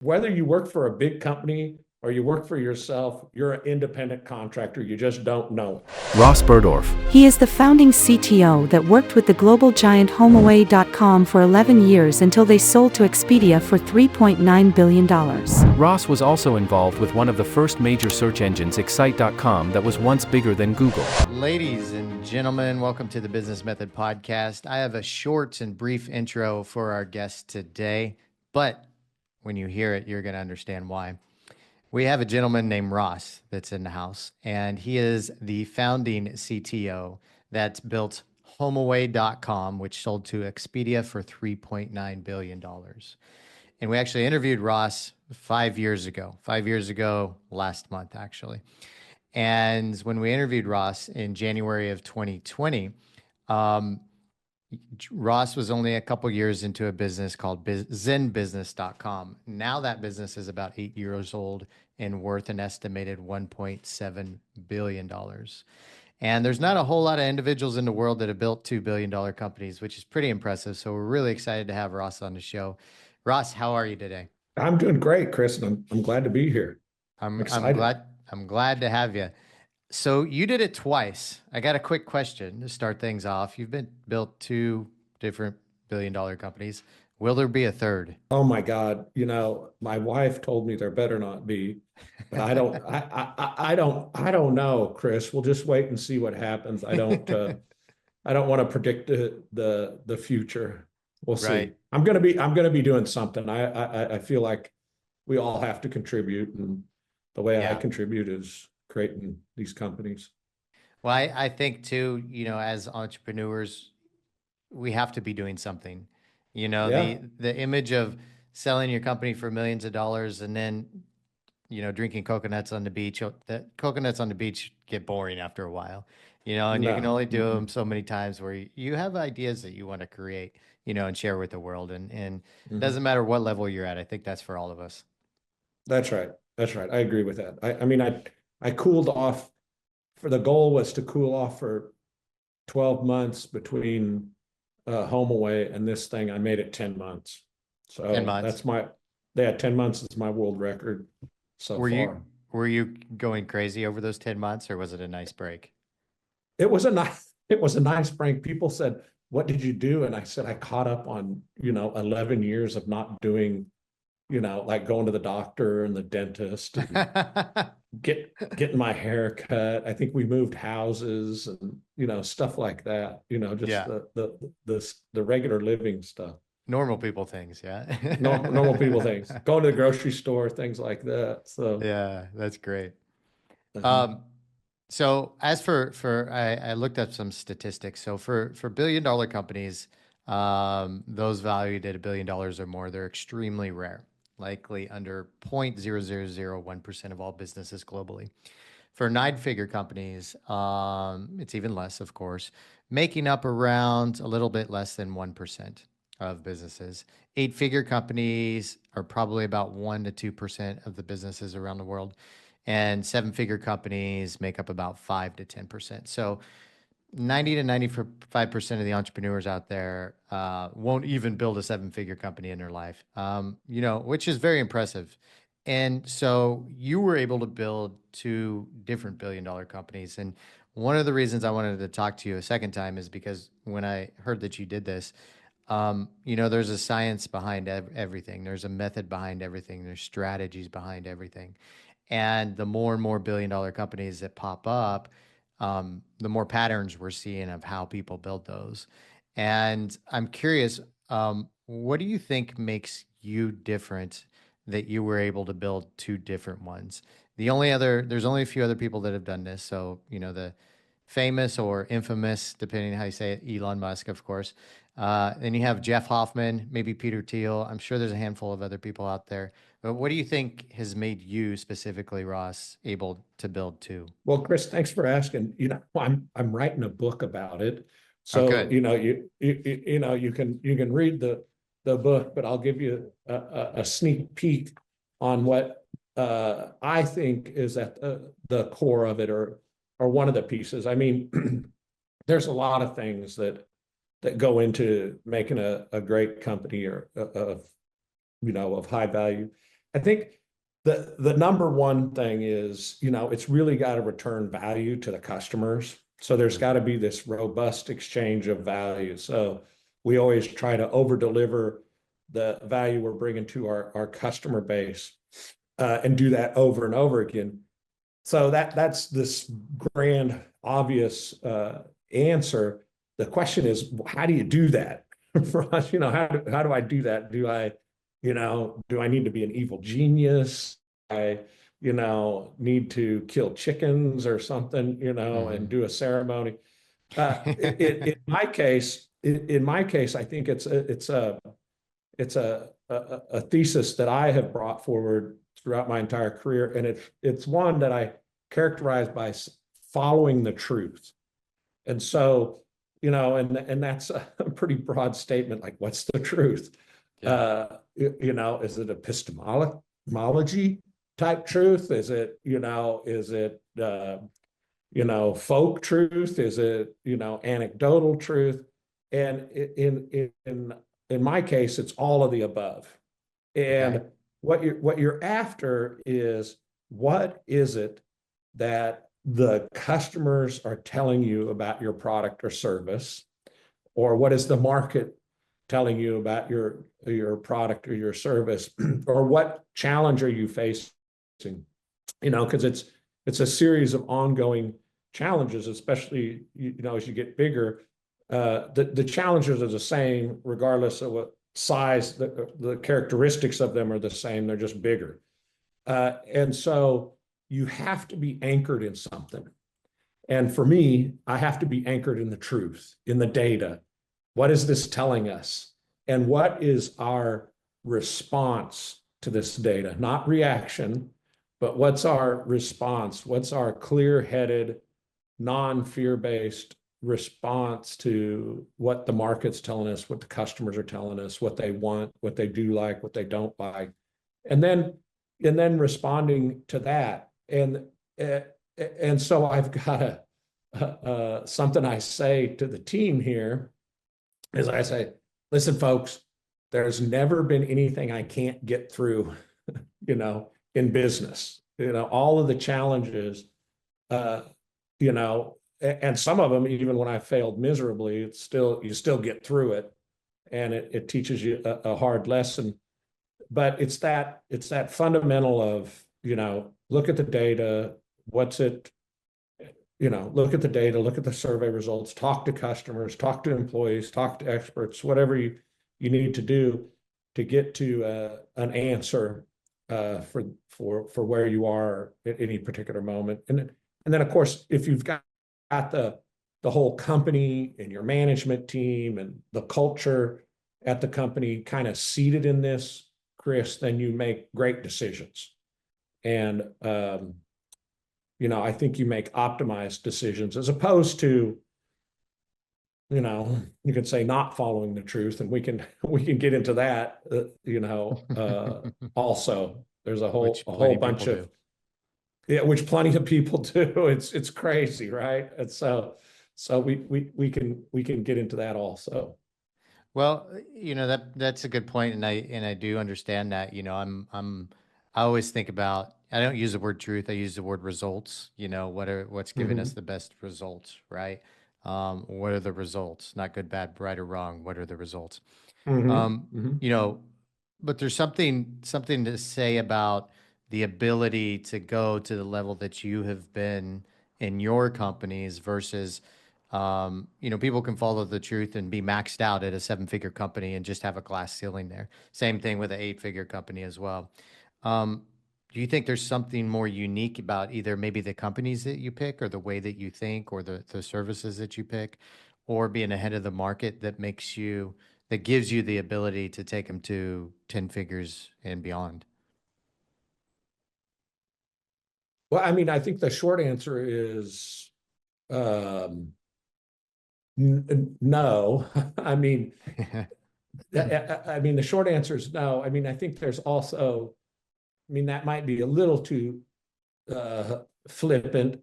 whether you work for a big company or you work for yourself, you're an independent contractor. You just don't know it. Ross Buhrdorf. He is the founding CTO that worked with the global giant HomeAway.com for 11 years until they sold to Expedia for $3.9 billion. Ross was also involved with one of the first major search engines, Excite.com, that was once bigger than Google. Ladies and gentlemen, welcome to the Business Method Podcast. I have a short and brief intro for our guest today, but when you hear it, you're going to understand why. We have a gentleman named Ross that's in the house, and he is the founding CTO that's built HomeAway.com, which sold to Expedia for $3.9 billion. And we actually interviewed Ross 5 years ago, last month, actually. And when we interviewed Ross in January of 2020, Ross was only a couple years into a business called ZenBusiness.com. Now that business is about 8 years old and worth an estimated $1.7 billion. And there's not a whole lot of individuals in the world that have built $2 billion companies, which is pretty impressive. So we're really excited to have Ross on the show. Ross, how are you today? I'm doing great, Chris, and I'm glad to be here. I'm glad to have you. So you did it twice. I got a quick question to start things off. You've built two different billion-dollar companies. Will there be a third? Oh my God! My wife told me there better not be, but I don't. I don't know, Chris. We'll just wait and see what happens. I don't want to predict the future. We'll see. Right. I'm gonna be doing something. I feel like we all have to contribute, and the way I contribute is creating these companies. Well, I think too, as entrepreneurs, we have to be doing something. The image of selling your company for millions of dollars and then, drinking coconuts on the beach, that coconuts on the beach get boring after a while, and you can only do them so many times where you have ideas that you want to create, and share with the world. And it doesn't matter what level you're at. I think that's for all of us. That's right. That's right. I agree with that. I cooled off. The goal was to cool off for 12 months between HomeAway and this thing. I made it 10 months. So 10 months. 10 months is my world record so far. Were you going crazy over those 10 months, or was it a nice break? It was a nice break. People said, "What did you do?" And I said, I caught up on, 11 years of not doing, like going to the doctor and the dentist and getting my hair cut. I think we moved houses and, stuff like that, just the regular living stuff. Normal people things. Yeah. Normal people things, going to the grocery store, things like that. So, yeah, that's great. uh-huh. So as I looked up some statistics. So for billion-dollar companies, those valued at $1 billion or more, they're extremely rare, likely under 0.0001% of all businesses globally. For 9-figure companies, it's even less, of course, making up around a little bit less than 1% of businesses. 8-figure companies are probably about 1 to 2% of the businesses around the world. And 7-figure companies make up about 5 to 10%. So 90 to 95% of the entrepreneurs out there won't even build a 7-figure company in their life, which is very impressive. And so you were able to build 2 different billion-dollar companies. And one of the reasons I wanted to talk to you a second time is because when I heard that you did this, there's a science behind everything. There's a method behind everything. There's strategies behind everything. And the more and more billion-dollar companies that pop up, the more patterns we're seeing of how people build those. And I'm curious, what do you think makes you different that you were able to build 2 different ones? There's only a few other people that have done this. So, the famous or infamous, depending on how you say it, Elon Musk, of course. Then you have Jeff Hoffman, maybe Peter Thiel. I'm sure there's a handful of other people out there. But what do you think has made you specifically, Ross, able to build 2? Well, Chris, thanks for asking. I'm writing a book about it. So, good. you can read the book, but I'll give you a sneak peek on what I think is at the core of it, or one of the pieces. There's a lot of things that go into making a great company or of high value. I think the number one thing is, it's really got to return value to the customers. So there's got to be this robust exchange of value. So we always try to over deliver the value we're bringing to our customer base, and do that over and over again. So that's this grand obvious answer. The question is, how do you do that? For us, how do I do that? Do I need to be an evil genius? I, need to kill chickens or something, and do a ceremony. In my case, I think it's a thesis that I have brought forward throughout my entire career, and it's one that I characterize by following the truth. And so, and that's a pretty broad statement. Like, what's the truth? Yeah. Is it epistemology type truth? Is it folk truth? Is it anecdotal truth? And in my case, it's all of the above. And Okay. what you're after is, what is it that the customers are telling you about your product or service, or what is the market telling you about your product or your service, or what challenge are you facing? Because it's a series of ongoing challenges, especially as you get bigger. The challenges are the same regardless of what size. The characteristics of them are the same. They're just bigger, and so you have to be anchored in something. And for me, I have to be anchored in the truth, in the data. What is this telling us? And what is our response to this data? Not reaction, but what's our response? What's our clear-headed, non-fear-based response to what the market's telling us, what the customers are telling us, what they want, what they do like, what they don't like, and then responding to that. And so I've got something I say to the team here is, I say, listen, folks, there's never been anything I can't get through, in business. All of the challenges, and some of them, even when I failed miserably, you still get through it, and it teaches you a hard lesson. But it's that fundamental of, look at the data, look at the data, look at the survey results, talk to customers, talk to employees, talk to experts, whatever you need to do to get to an answer for where you are at any particular moment. And then, of course, if you've got the whole company and your management team and the culture at the company kind of seated in this, Chris, then you make great decisions. And I think you make optimized decisions, as opposed to, you could say, not following the truth, and we can get into that. Also, there's a whole bunch of, yeah, which plenty of people do. It's crazy, right? And so we can get into that also. Well, that's a good point, and I do understand that. I always think about, I don't use the word truth, I use the word results. What's giving us the best results, right? What are the results? Not good, bad, right, or wrong. What are the results? But there's something to say about the ability to go to the level that you have been in your companies versus, people can follow the truth and be maxed out at a 7-figure company and just have a glass ceiling there. Same thing with an 8-figure company as well. Do you think there's something more unique about either maybe the companies that you pick, or the way that you think, or the services that you pick, or being ahead of the market that gives you the ability to take them to 10 figures and beyond? Well, I mean, I think the short answer is no. I mean, the short answer is no. I mean, I think there's also, that might be a little too flippant,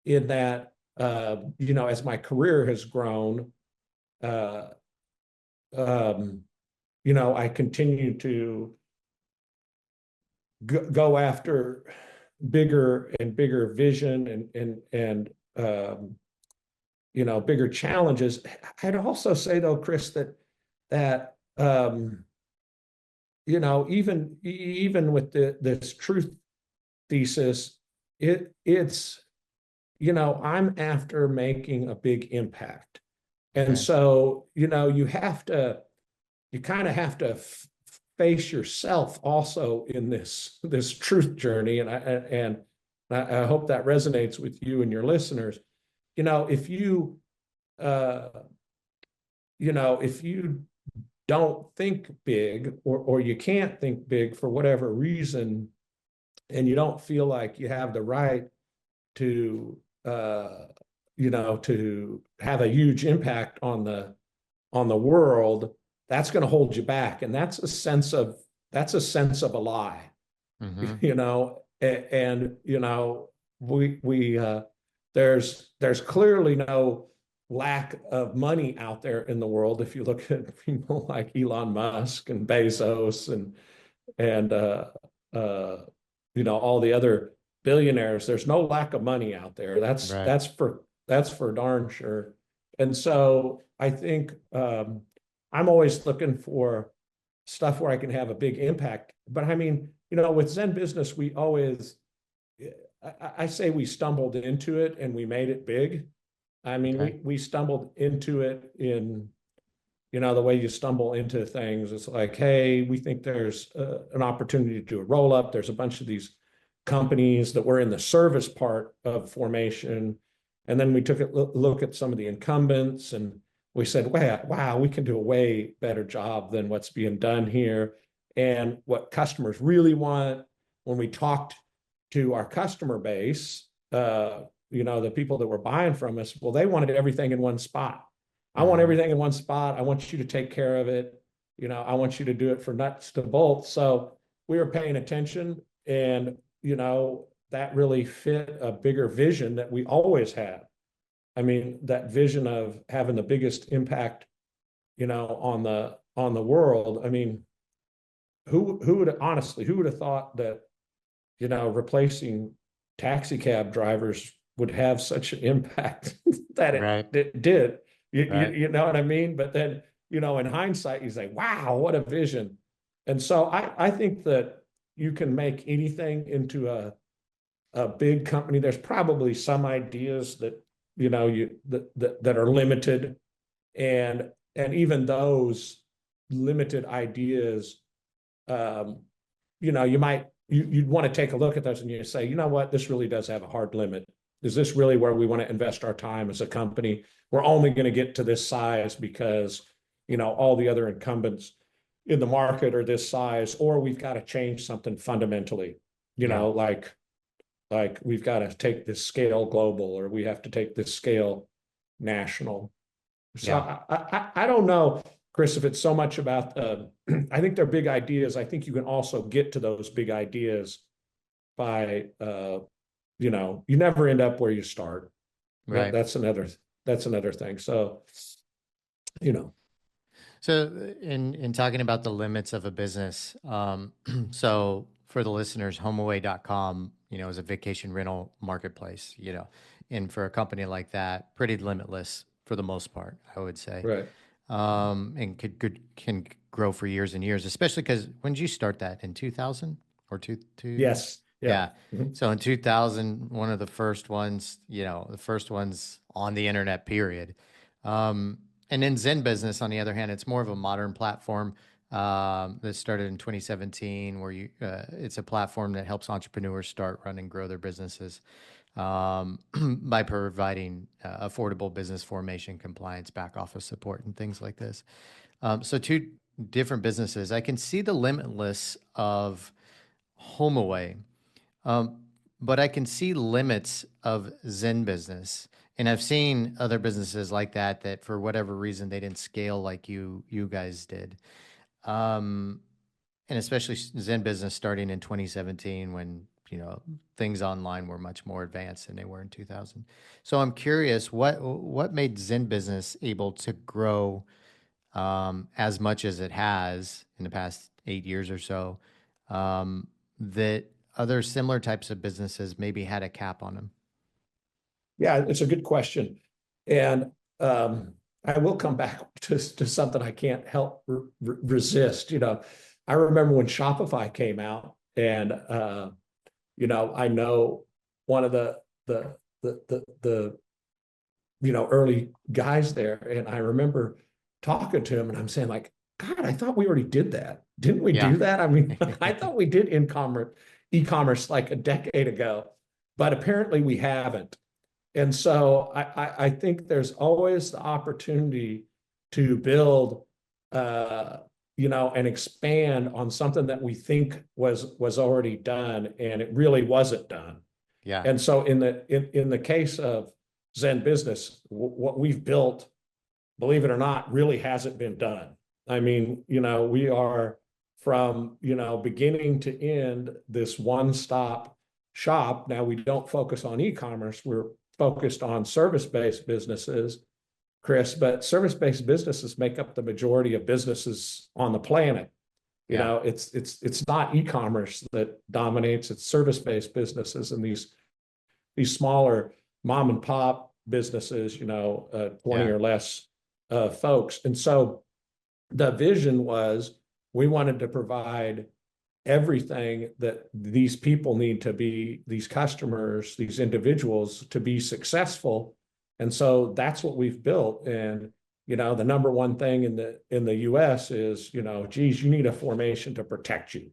in that, as my career has grown, I continue to go after bigger and bigger vision and bigger challenges. I'd also say though, Chris, that even with this truth thesis, it's I'm after making a big impact. And Okay. so, you kind of have to face yourself also in this truth journey. And I hope that resonates with you and your listeners. If uh, if you don't think big, or you can't think big for whatever reason, and you don't feel like you have the right to to have a huge impact on the world, that's going to hold you back. And that's a sense of a lie. Mm-hmm. We there's clearly no lack of money out there in the world. If you look at people like Elon Musk and Bezos and all the other billionaires, there's no lack of money out there. That's Right. that's for that's for darn sure. And so I think I'm always looking for stuff where I can have a big impact. But I mean, with ZenBusiness, we always, I say we stumbled into it and we made it big. I mean, Okay. we stumbled into it in, the way you stumble into things. It's like, hey, we think there's an opportunity to do a roll up. There's a bunch of these companies that were in the service part of formation. And then we took a look at some of the incumbents and we said, wow, we can do a way better job than what's being done here. And what customers really want, when we talked to our customer base, the people that were buying from us, well, they wanted everything in one spot. I want Mm-hmm. everything in one spot. I want you to take care of it. I want you to do it for nuts to bolts. So we were paying attention, and that really fit a bigger vision that we always had. I mean, that vision of having the biggest impact, on the world. I mean, who would have thought that, replacing taxi cab drivers would have such an impact that Right. it did. Right. You know what I mean? But then, in hindsight, you say, wow, what a vision. And so I think that you can make anything into a big company. There's probably some ideas that, that are limited. And even those limited ideas, um, you'd want to take a look at those and you say, you know what, this really does have a hard limit. Is this really where we want to invest our time as a company? We're only going to get to this size because, all the other incumbents in the market are this size, or we've got to change something fundamentally, Yeah. like we've got to take this scale global, or we have to take this scale national. So Yeah. I don't know, Chris, if it's so much about I think they're big ideas. I think you can also get to those big ideas by you never end up where you start. Right. That's another thing. So, you know, So in talking about the limits of a business, so for the listeners, HomeAway.com, is a vacation rental marketplace, and for a company like that, pretty limitless for the most part, I would say, right. and can grow for years and years, especially because when did you start that, in 2000 or two? Yes. Yeah. Yeah. Mhm. So in 2000, one of the first ones, the first ones on the internet, period. Um, and in ZenBusiness, on the other hand, it's more of a modern platform that started in 2017, where it's a platform that helps entrepreneurs start, run, and grow their businesses by providing affordable business formation, compliance, back office support, and things like this. So two different businesses. I can see the limitless of HomeAway, um, but I can see limits of ZenBusiness. And I've seen other businesses like that for whatever reason they didn't scale like you guys did. Um, and especially ZenBusiness starting in 2017, when things online were much more advanced than they were in 2000. So I'm curious, what made ZenBusiness able to grow as much as it has in the past 8 years or so, um, that other similar types of businesses maybe had a cap on them? Yeah, it's a good question. And I will come back to something I can't help resist. I remember when Shopify came out, and I know one of the early guys there, and I remember talking to him, and I'm saying, like, God, I thought we already did that. Didn't we Yeah. do that? I mean, I thought we did e-commerce like a decade ago, but apparently we haven't. And so I think there's always the opportunity to build, and expand on something that we think was already done, and it really wasn't done. Yeah. And so in the case of ZenBusiness, what we've built, believe it or not, really hasn't been done. I mean, we are from, beginning to end, this one-stop shop. Now, we don't focus on e-commerce. We're focused on service-based businesses, Chris, but service-based businesses make up the majority of businesses on the planet. It's not e-commerce that dominates, it's service-based businesses, and these smaller mom and pop businesses, 20 or less folks. And so the vision was, we wanted to provide everything that these people need to be, these customers, these individuals, to be successful. And so that's what we've built. And the number one thing in the US is, geez, you need a formation to protect you.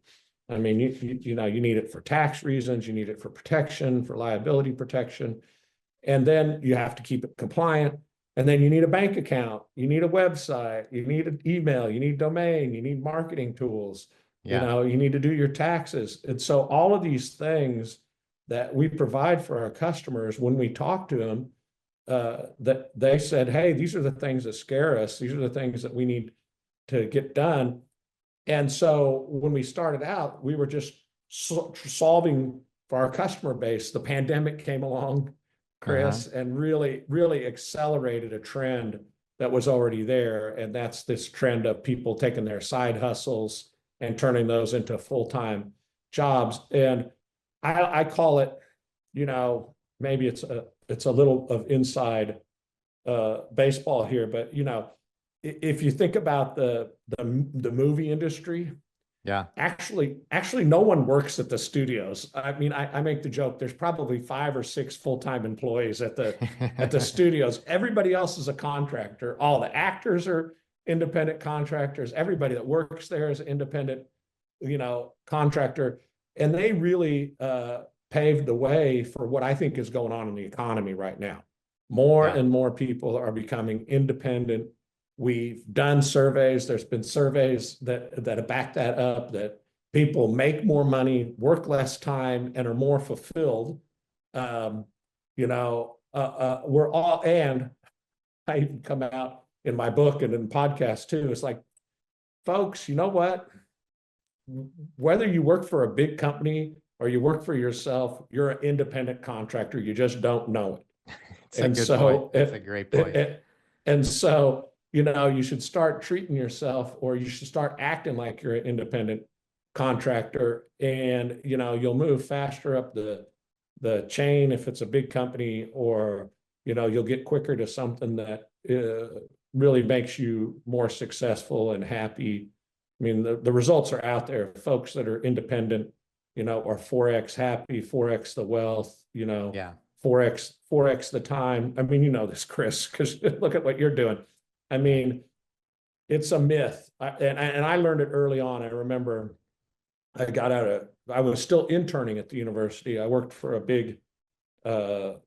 I mean, you need it for tax reasons, you need it for protection, for liability protection, and then you have to keep it compliant. And then you need a bank account, you need a website, you need an email, you need domain, you need marketing tools, you need to do your taxes. And so all of these things that we provide for our customers, when we talk to them, that they said, hey, these are the things that scare us. These are the things that we need to get done. And so when we started out, we were just solving for our customer base. The pandemic came along, Chris, and really, really accelerated a trend that was already there. And that's this trend of people taking their side hustles and turning those into full-time jobs. And I call it, maybe it's a little of inside baseball here, but if you think about the movie industry, actually no one works at the studios. I mean, I make the joke, there's probably 5 or 6 full-time employees at the studios. Everybody else is a contractor. All the actors are independent contractors. Everybody that works there is an independent, contractor. And they really paved the way for what I think is going on in the economy right now. More and more people are becoming independent. We've done surveys. There's been surveys that have backed that up, that people make more money, work less time, and are more fulfilled. We're all, and I even come out in my book and in podcasts too. It's like, folks, you know what? Whether you work for a big company or you work for yourself, you're an independent contractor. You just don't know it. It's a great point. And so, you should start treating yourself, or you should start acting like you're an independent contractor, and, you'll move faster up the chain if it's a big company, or, you'll get quicker to something that really makes you more successful and happy. I mean, the results are out there. Folks that are independent, are 4x happy, 4x the wealth, 4x the time. I mean, this, Chris, because look at what you're doing. I mean, it's a myth. And I learned it early on. I remember I was still interning at the university. I worked for a big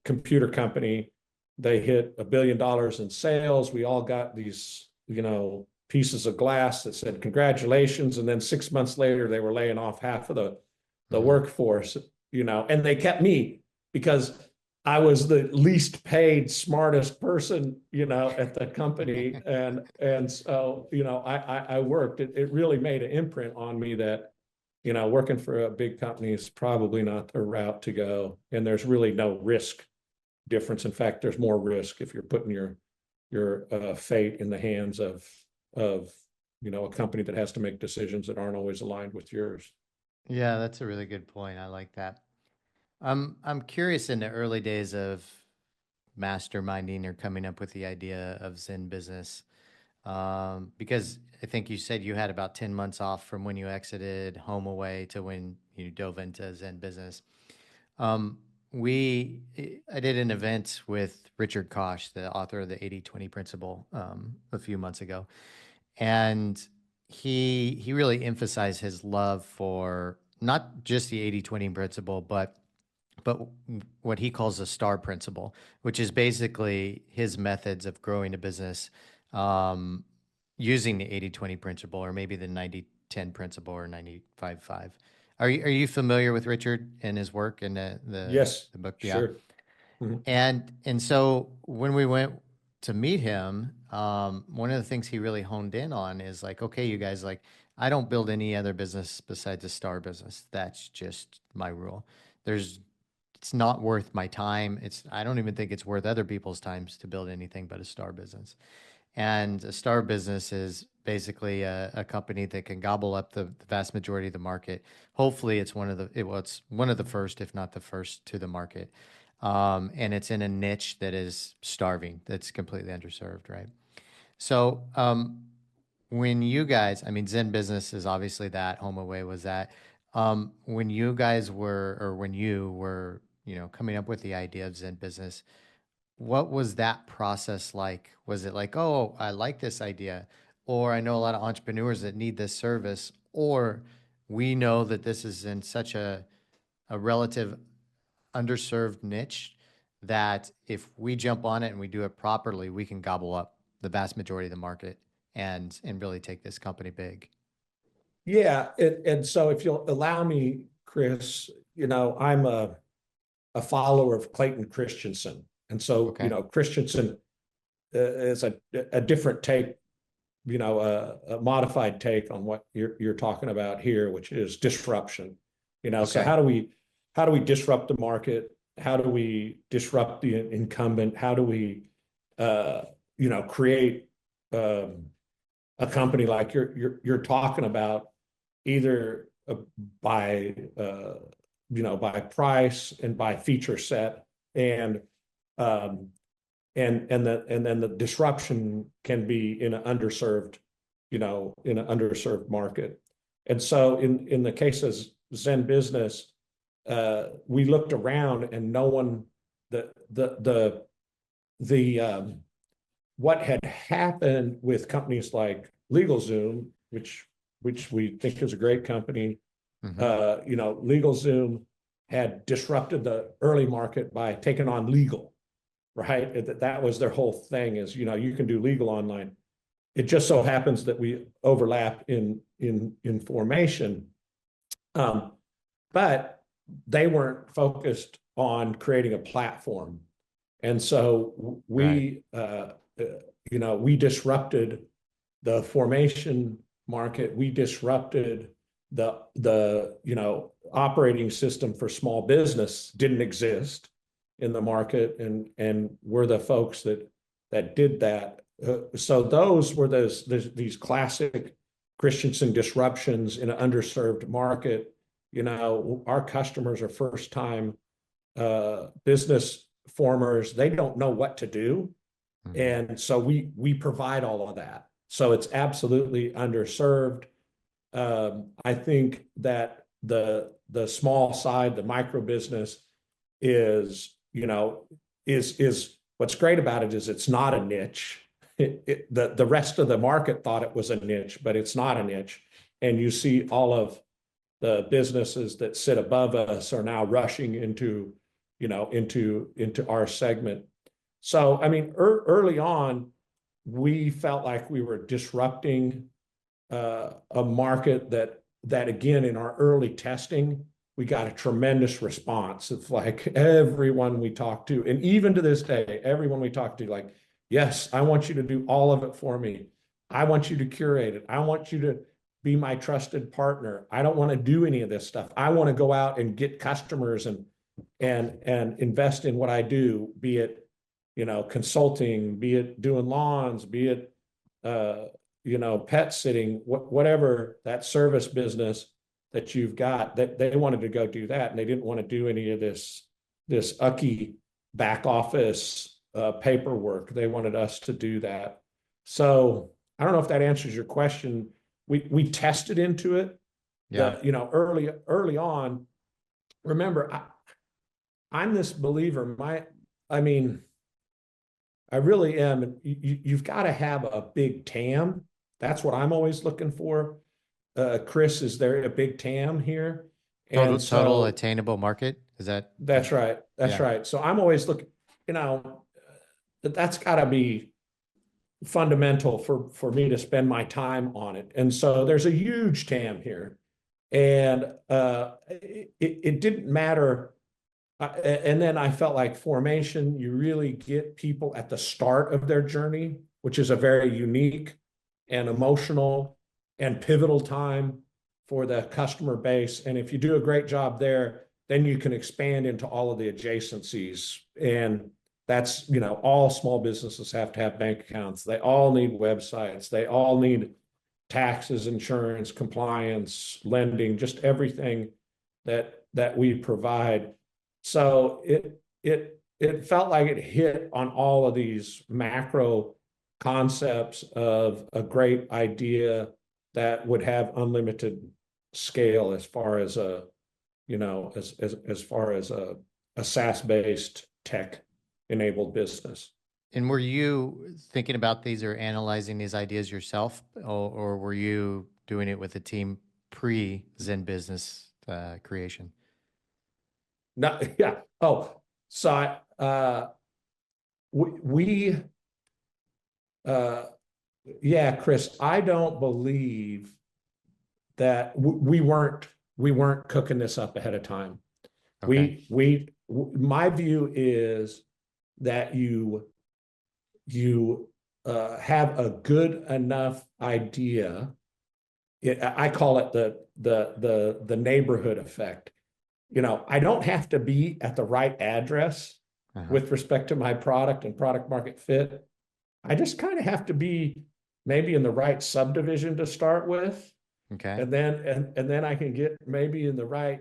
computer company. They hit $1 billion in sales. We all got these, pieces of glass that said, congratulations. And then 6 months later, they were laying off half of the workforce, and they kept me because I was the least paid, smartest person, at the company. And so, I worked. It really made an imprint on me that, working for a big company is probably not the route to go. And there's really no risk difference. In fact, there's more risk if you're putting your fate in the hands of a company that has to make decisions that aren't always aligned with yours. Yeah, that's a really good point. I like that. I'm curious in the early days of masterminding or coming up with the idea of Zen Business, because I think you said you had about 10 months off from when you exited HomeAway to when you dove into Zen Business. Um, I did an event with Richard Koch, the author of the 80/20 Principle, a few months ago, and he really emphasized his love for not just the 80/20 principle, but what he calls the STAR principle, which is basically his methods of growing a business, um, using the 80/20 principle, or maybe the 90/10 principle, or 95/5. Are you familiar with Richard and his work and Yes, the book? Yeah. sure. Mhm. And so when we went to meet him, one of the things he really honed in on is like, okay, you guys, like, I don't build any other business besides a star business. That's just my rule. There's, it's not worth my time. I don't even think it's worth other people's times to build anything but a star business. And a star business is basically a company that can gobble up the vast majority of the market. Hopefully, it's it's one of the first, if not the first, to the market. And it's in a niche that is starving, that's completely underserved, right? So, when you guys, I mean, Zen Business is obviously that, HomeAway was that. When you guys were, or when you were, coming up with the idea of Zen Business, what was that process like? Was it like, oh, I like this idea, or I know a lot of entrepreneurs that need this service, or we know that this is in such a relative underserved niche that if we jump on it and we do it properly, we can gobble up the vast majority of the market and really take this company big. Yeah, and so if you'll allow me, Chris, I'm a follower of Clayton Christensen. And so, Okay. Christensen is a different take, a modified take on what you're talking about here, which is disruption. So Okay. how do we disrupt the market? How do we disrupt the incumbent? How do we, create a company like you're talking about, either by by price and by feature set, and um, and then the disruption can be in an underserved, in an underserved market. And so in the case of Zen Business, we looked around and no one, the what had happened with companies like LegalZoom, which we think is a great company. Mm-hmm. LegalZoom had disrupted the early market by taking on legal, right? That was their whole thing, is, you can do legal online. It just so happens that we overlap in formation, but they weren't focused on creating a platform. And so Right. we disrupted the formation market. We disrupted the operating system for small business didn't exist in the market, and we're the folks that did that. So those were these classic Christensen disruptions in an underserved market. Our customers are first time business formers. They don't know what to do. Mm-hmm. And so we provide all of that. So it's absolutely underserved. I think that the small side, the micro business, is what's great about it is it's not a niche. The rest of the market thought it was a niche, but it's not a niche. And you see all of the businesses that sit above us are now rushing into our segment. So, I mean, early on, we felt like we were disrupting a market that again, in our early testing, we got a tremendous response. It's like everyone we talked to, and even to this day, everyone we talked to, like, yes, I want you to do all of it for me. I want you to curate it. I want you to be my trusted partner. I don't want to do any of this stuff. I want to go out and get customers and invest in what I do, be it, consulting, be it doing lawns, be it, pet sitting, whatever that service business that you've got, that they wanted to go do that, and they didn't want to do any of this ucky back office paperwork. They wanted us to do that. So I don't know if that answers your question. We tested into it. Yeah. Early on. Remember, I'm this believer. I mean, I really am. You've got to have a big TAM. That's what I'm always looking for. Chris, is there a big TAM here? Total And total so attainable market. Is that? that's right. That's Yeah. right. So I'm always looking, that's got to be fundamental for me to spend my time on it. And so there's a huge TAM here. And it didn't matter. And then I felt like formation, you really get people at the start of their journey, which is a very unique and emotional and pivotal time for the customer base. And if you do a great job there, then you can expand into all of the adjacencies. And that's, all small businesses have to have bank accounts. They all need websites. They all need taxes, insurance, compliance, lending, just everything that we provide. So it felt like it hit on all of these macro concepts of a great idea that would have unlimited scale as far as as far as a SaaS-based tech enabled business. And were you thinking about these or analyzing these ideas yourself, or were you doing it with a team pre-ZenBusiness creation? No, yeah. Oh, so yeah, Chris, I don't believe that we weren't cooking this up ahead of time. Okay. My view is that you have a good enough idea. I call it the neighborhood effect. I don't have to be at the right address with respect to my product and product market fit. I just kind of have to be maybe in the right subdivision to start with. Okay. And then I can get maybe in the right,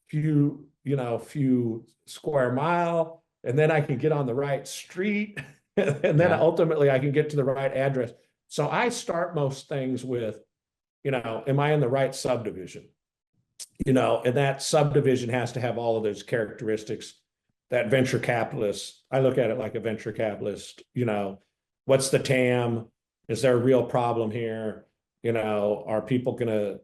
few square mile, and then I can get on the right street, and then ultimately I can get to the right address. So I start most things with, am I in the right subdivision? And that subdivision has to have all of those characteristics that venture capitalists, I look at it like a venture capitalist, what's the TAM? Is there a real problem here? Are people going to,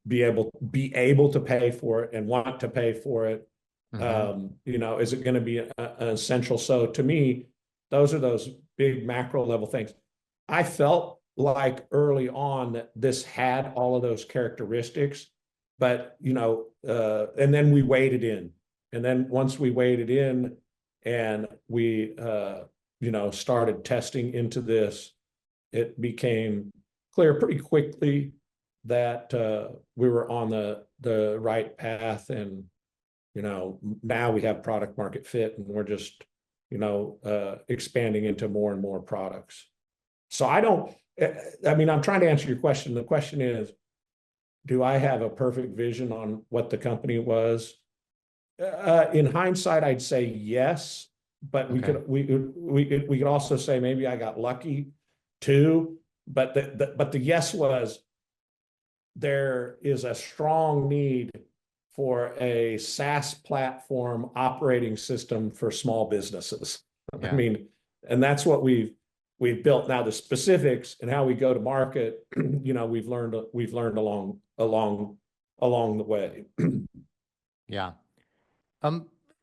be able to pay for it and want to pay for it? Is it going to be an essential? So to me, those are those big macro level things. I felt like early on that this had all of those characteristics, but, and then we waded in. And then once we waded in and we, started testing into this, it became clear pretty quickly that we were on the right path. And, now we have product market fit, and we're just, expanding into more and more products. So I'm trying to answer your question. The question is, do I have a perfect vision on what the company was? In hindsight, I'd say yes, but we could also say maybe I got lucky too. But the yes was, there is a strong need for a SaaS platform operating system for small businesses. Yeah. And that's what we've built. Now the specifics and how we go to market, we've learned along the way. Yeah.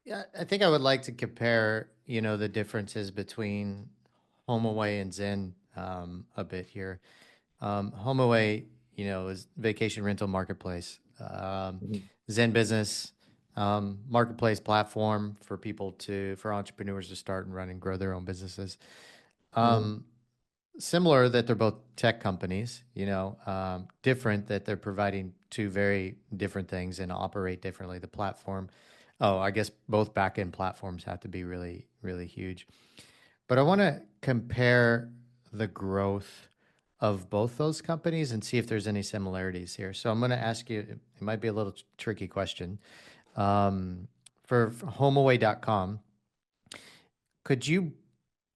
Yeah, I think I would like to compare, the differences between HomeAway and Zen a bit here. HomeAway, is vacation rental marketplace. ZenBusiness, marketplace platform for for entrepreneurs to start and run and grow their own businesses. Similar that they're both tech companies, different that they're providing two very different things and operate differently. The platform, I guess both back-end platforms have to be really, really huge. But I want to compare the growth of both those companies and see if there's any similarities here. So I'm going to ask you, it might be a little tricky question. For HomeAway.com, could you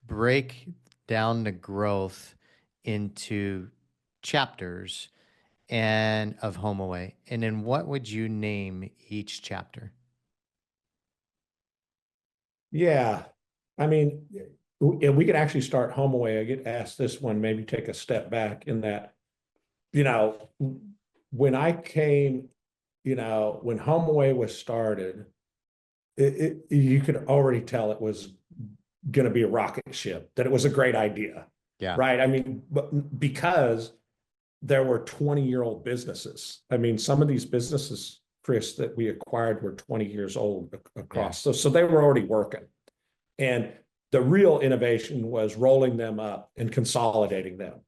break down the growth into chapters and of HomeAway, and then what would you name each chapter? Yeah. I mean, we could actually start HomeAway. I get asked this one, maybe take a step back in that, you know, when I came, when HomeAway was started, you could already tell it was going to be a rocket ship, that it was a great idea. Yeah. Right. I mean, but because there were 20-year-old businesses. I mean, some of these businesses, Chris, that we acquired were 20 years old across. So they were already working. And the real innovation was rolling them up and consolidating them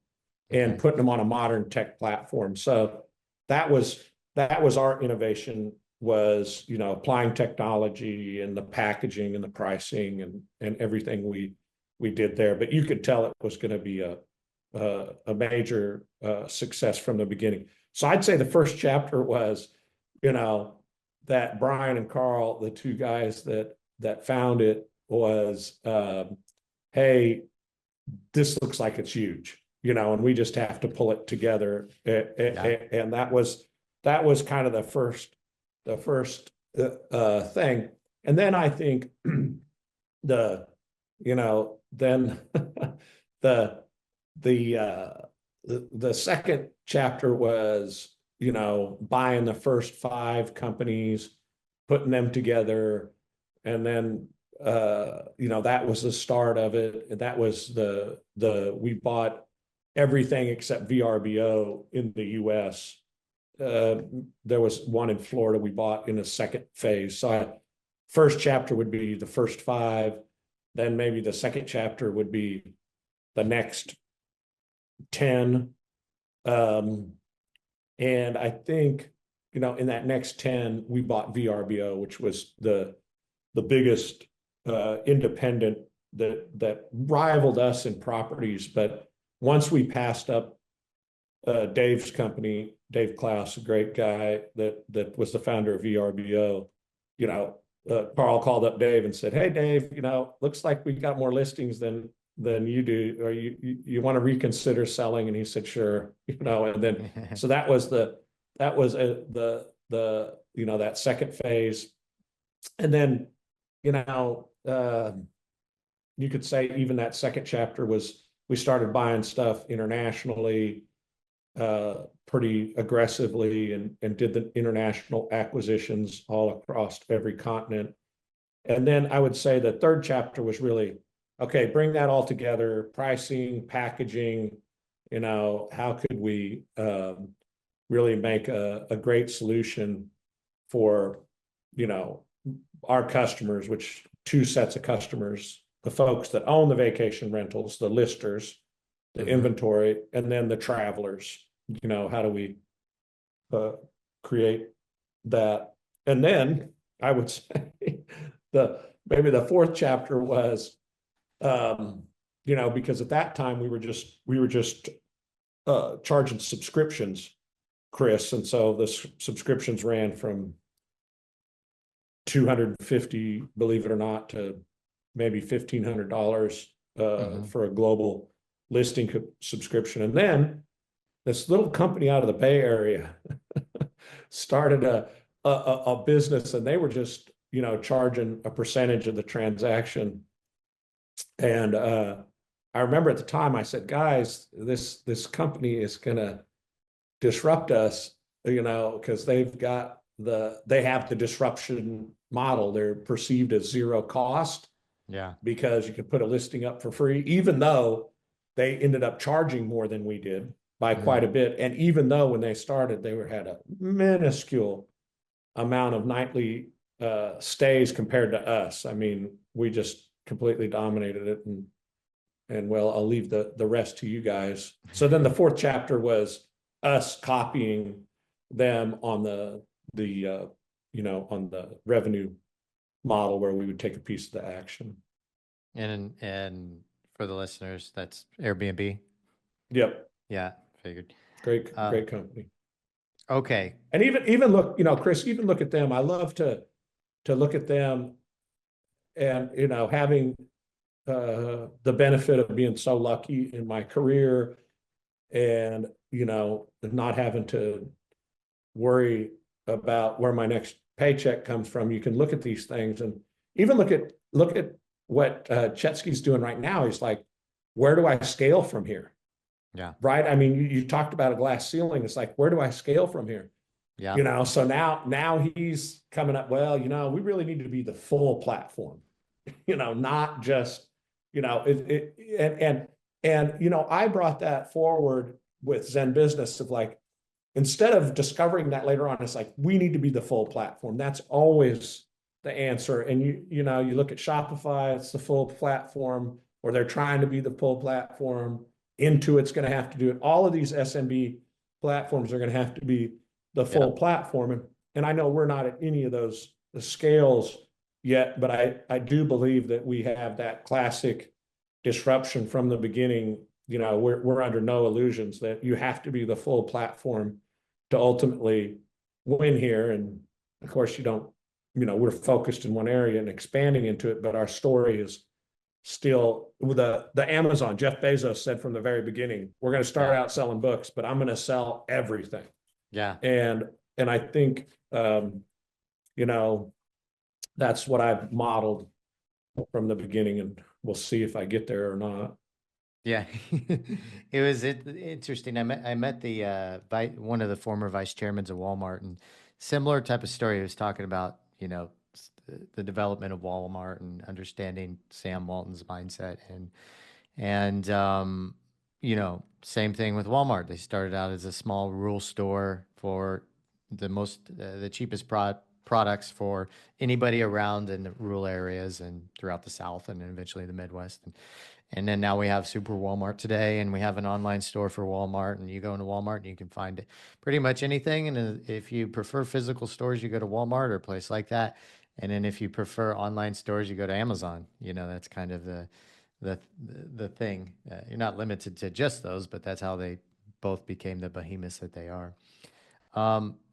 and putting them on a modern tech platform. So that was our innovation, was, applying technology and the packaging and the pricing and everything we did there. But you could tell it was going to be a major success from the beginning. So I'd say the first chapter was, that Brian and Carl, the two guys that found it, was, hey, this looks like it's huge, and we just have to pull it together. And that was kind of the first thing. And then I think then the second chapter was, buying the first 5 companies, putting them together, and then that was the start of it. That was we bought everything except VRBO in the US. There was one in Florida we bought in the second phase. So first chapter would be the first 5, then maybe the second chapter would be the next 10. And I think, in that next 10, we bought VRBO, which was the biggest independent that rivaled us in properties. But once we passed up Dave's company, Dave Klaus, a great guy that was the founder of VRBO, Carl called up Dave and said, "Hey, Dave, looks like we got more listings than you do, or you want to reconsider selling?" And he said, "Sure." And then so that was the that second phase. And then you could say even that second chapter was, we started buying stuff internationally pretty aggressively, and did the international acquisitions all across every continent. And then I would say the third chapter was really, okay, bring that all together, pricing, packaging, how could we really make a great solution for, our customers, which 2 sets of customers: the folks that own the vacation rentals, the listers, the inventory, and then the travelers. How do we create that? And then I would say maybe the fourth chapter was, because at that time we were just charging subscriptions, Chris, and so the subscriptions ran from $250, believe it or not, to maybe $1,500 for a global listing subscription. And then this little company out of the Bay Area started a business, and they were just charging a percentage of the transaction. And I remember at the time I said, "Guys, this company is gonna disrupt us, because they have the disruption model. They're perceived as zero cost." Yeah. Because you could put a listing up for free, even though they ended up charging more than we did by quite a bit. And even though when they started, they had a minuscule amount of nightly stays compared to us. I mean, we just completely dominated it. And well, I'll leave the rest to you guys. So then the fourth chapter was us copying them on the on the revenue model, where we would take a piece of the action. And for the listeners, that's Airbnb. Yep. Yeah, figured. Great, Uh, great company. okay. And even look, Chris, even look at them. I love to look at them and, having the benefit of being so lucky in my career and, not having to worry about where my next paycheck comes from. You can look at these things and even look at what Chetsky's doing right now. He's like, where do I scale from here? Yeah. Right. I mean, you talked about a glass ceiling. It's like, where do I scale from here? Yeah. So now he's coming up, well, we really need to be the full platform, not just, I brought that forward with ZenBusiness of like, instead of discovering that later on, it's like, we need to be the full platform. That's always the answer. And you look at Shopify, it's the full platform, or they're trying to be the full platform. Intuit's going to have to do it. All of these SMB platforms are going to have to be the full platform. And I know we're not at any of those the scales yet, but I do believe that we have that classic disruption from the beginning. We're under no illusions that you have to be the full platform to ultimately win here. And of course, we're focused in one area and expanding into it, but our story is still the Amazon. Jeff Bezos said from the very beginning, we're going to start out selling books, but I'm going to sell everything. Yeah. And I think, that's what I've modeled from the beginning, and we'll see if I get there or not. Yeah. It was interesting. I met the one of the former vice chairmen of Walmart, and similar type of story. He was talking about, the development of Walmart and understanding Sam Walton's mindset, and same thing with Walmart. They started out as a small rural store for the cheapest products for anybody around in the rural areas and throughout the South and eventually the Midwest. And then now we have Super Walmart today, and we have an online store for Walmart, and you go into Walmart and you can find pretty much anything. And if you prefer physical stores, you go to Walmart or a place like that. And then if you prefer online stores, you go to Amazon. That's kind of the thing. You're not limited to just those, but that's how they both became the behemoths that they are.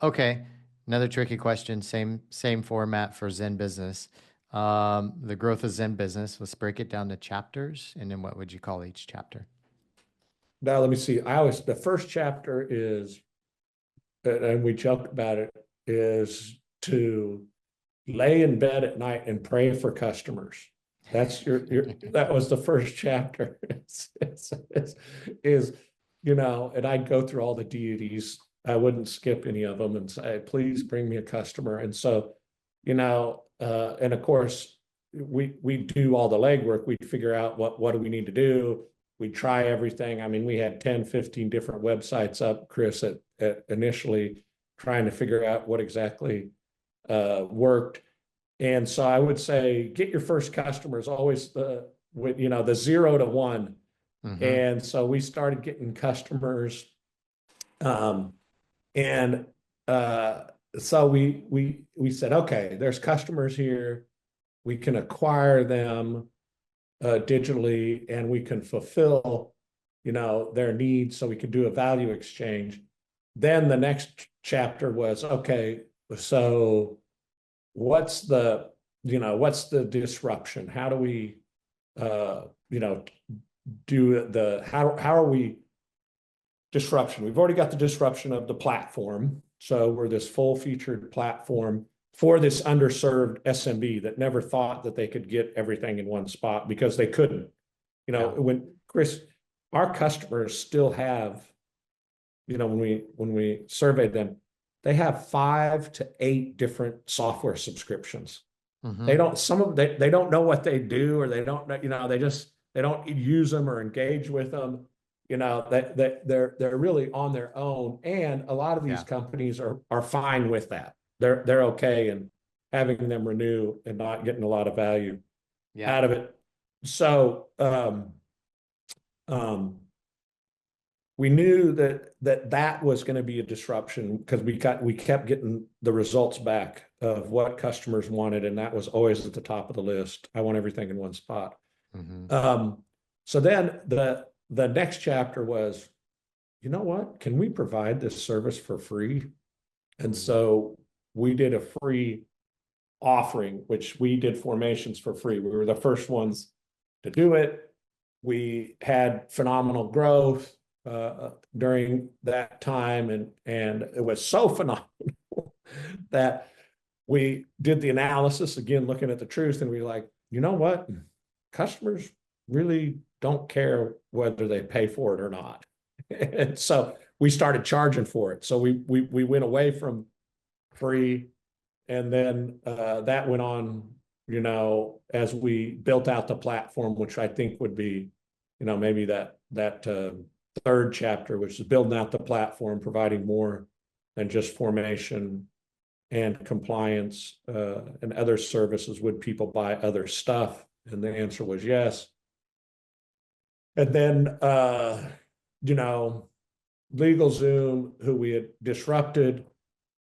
Okay, another tricky question. Same format for ZenBusiness. The growth of ZenBusiness. Let's break it down to chapters, and then what would you call each chapter? Now, let me see. The first chapter is, and we joked about it, is to lay in bed at night and pray for customers. That's that was the first chapter. And I'd go through all the deities. I wouldn't skip any of them and say, please bring me a customer. And so, and of course, we do all the legwork. We figure out what do we need to do. We try everything. I mean, we had 10, 15 different websites up, Chris, at initially trying to figure out what exactly worked. And so I would say, get your first customers always the 0 to 1. Mm-hmm. And so we started getting customers. So we said, okay, there's customers here. We can acquire them digitally, and we can fulfill, their needs. So we could do a value exchange. Then the next chapter was, okay, so what's the disruption? How do we, how are we disruption? We've already got the disruption of the platform. So we're this full featured platform for this underserved SMB that never thought that they could get everything in one spot because they couldn't. When Chris, our customers still have, when we surveyed them, they have 5 to 8 different software subscriptions. Mm-hmm. They don't know what they do, or they don't know, they don't use them or engage with them. They're really on their own. And a lot of these companies are fine with that. They're okay in having them renew and not getting a lot of value out of it. So we knew that was going to be a disruption because we kept getting the results back of what customers wanted, and that was always at the top of the list. I want everything in one spot. Mm-hmm. So then the next chapter was, you know what? Can we provide this service for free? And Mhm. so we did a free offering, which we did formations for free. We were the first ones to do it. We had phenomenal growth during that time, and it was so phenomenal that we did the analysis again, looking at the truth, and we were like, you know what? Customers really don't care whether they pay for it or not. And so we started charging for it. So we went away from free, and then that went on, as we built out the platform, which I think would be, maybe that third chapter, which is building out the platform, providing more than just formation and compliance and other services. Would people buy other stuff? And the answer was yes. And then, LegalZoom, who we had disrupted,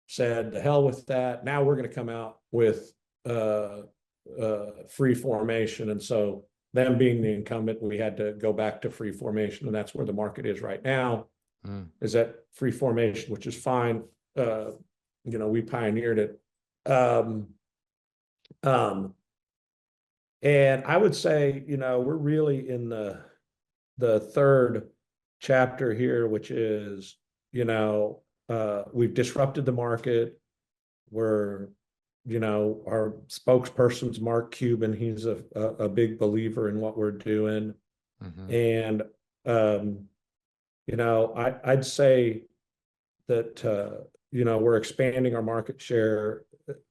said, the hell with that. Now we're going to come out with free formation. And so them being the incumbent, we had to go back to free formation. And that's where the market is right now, is that free formation, which is fine. We pioneered it. And I would say, we're really in the third chapter here, which is, we've disrupted the market. We're, our spokesperson's Mark Cuban. He's a big believer in what we're doing. And, I'd say that, we're expanding our market share.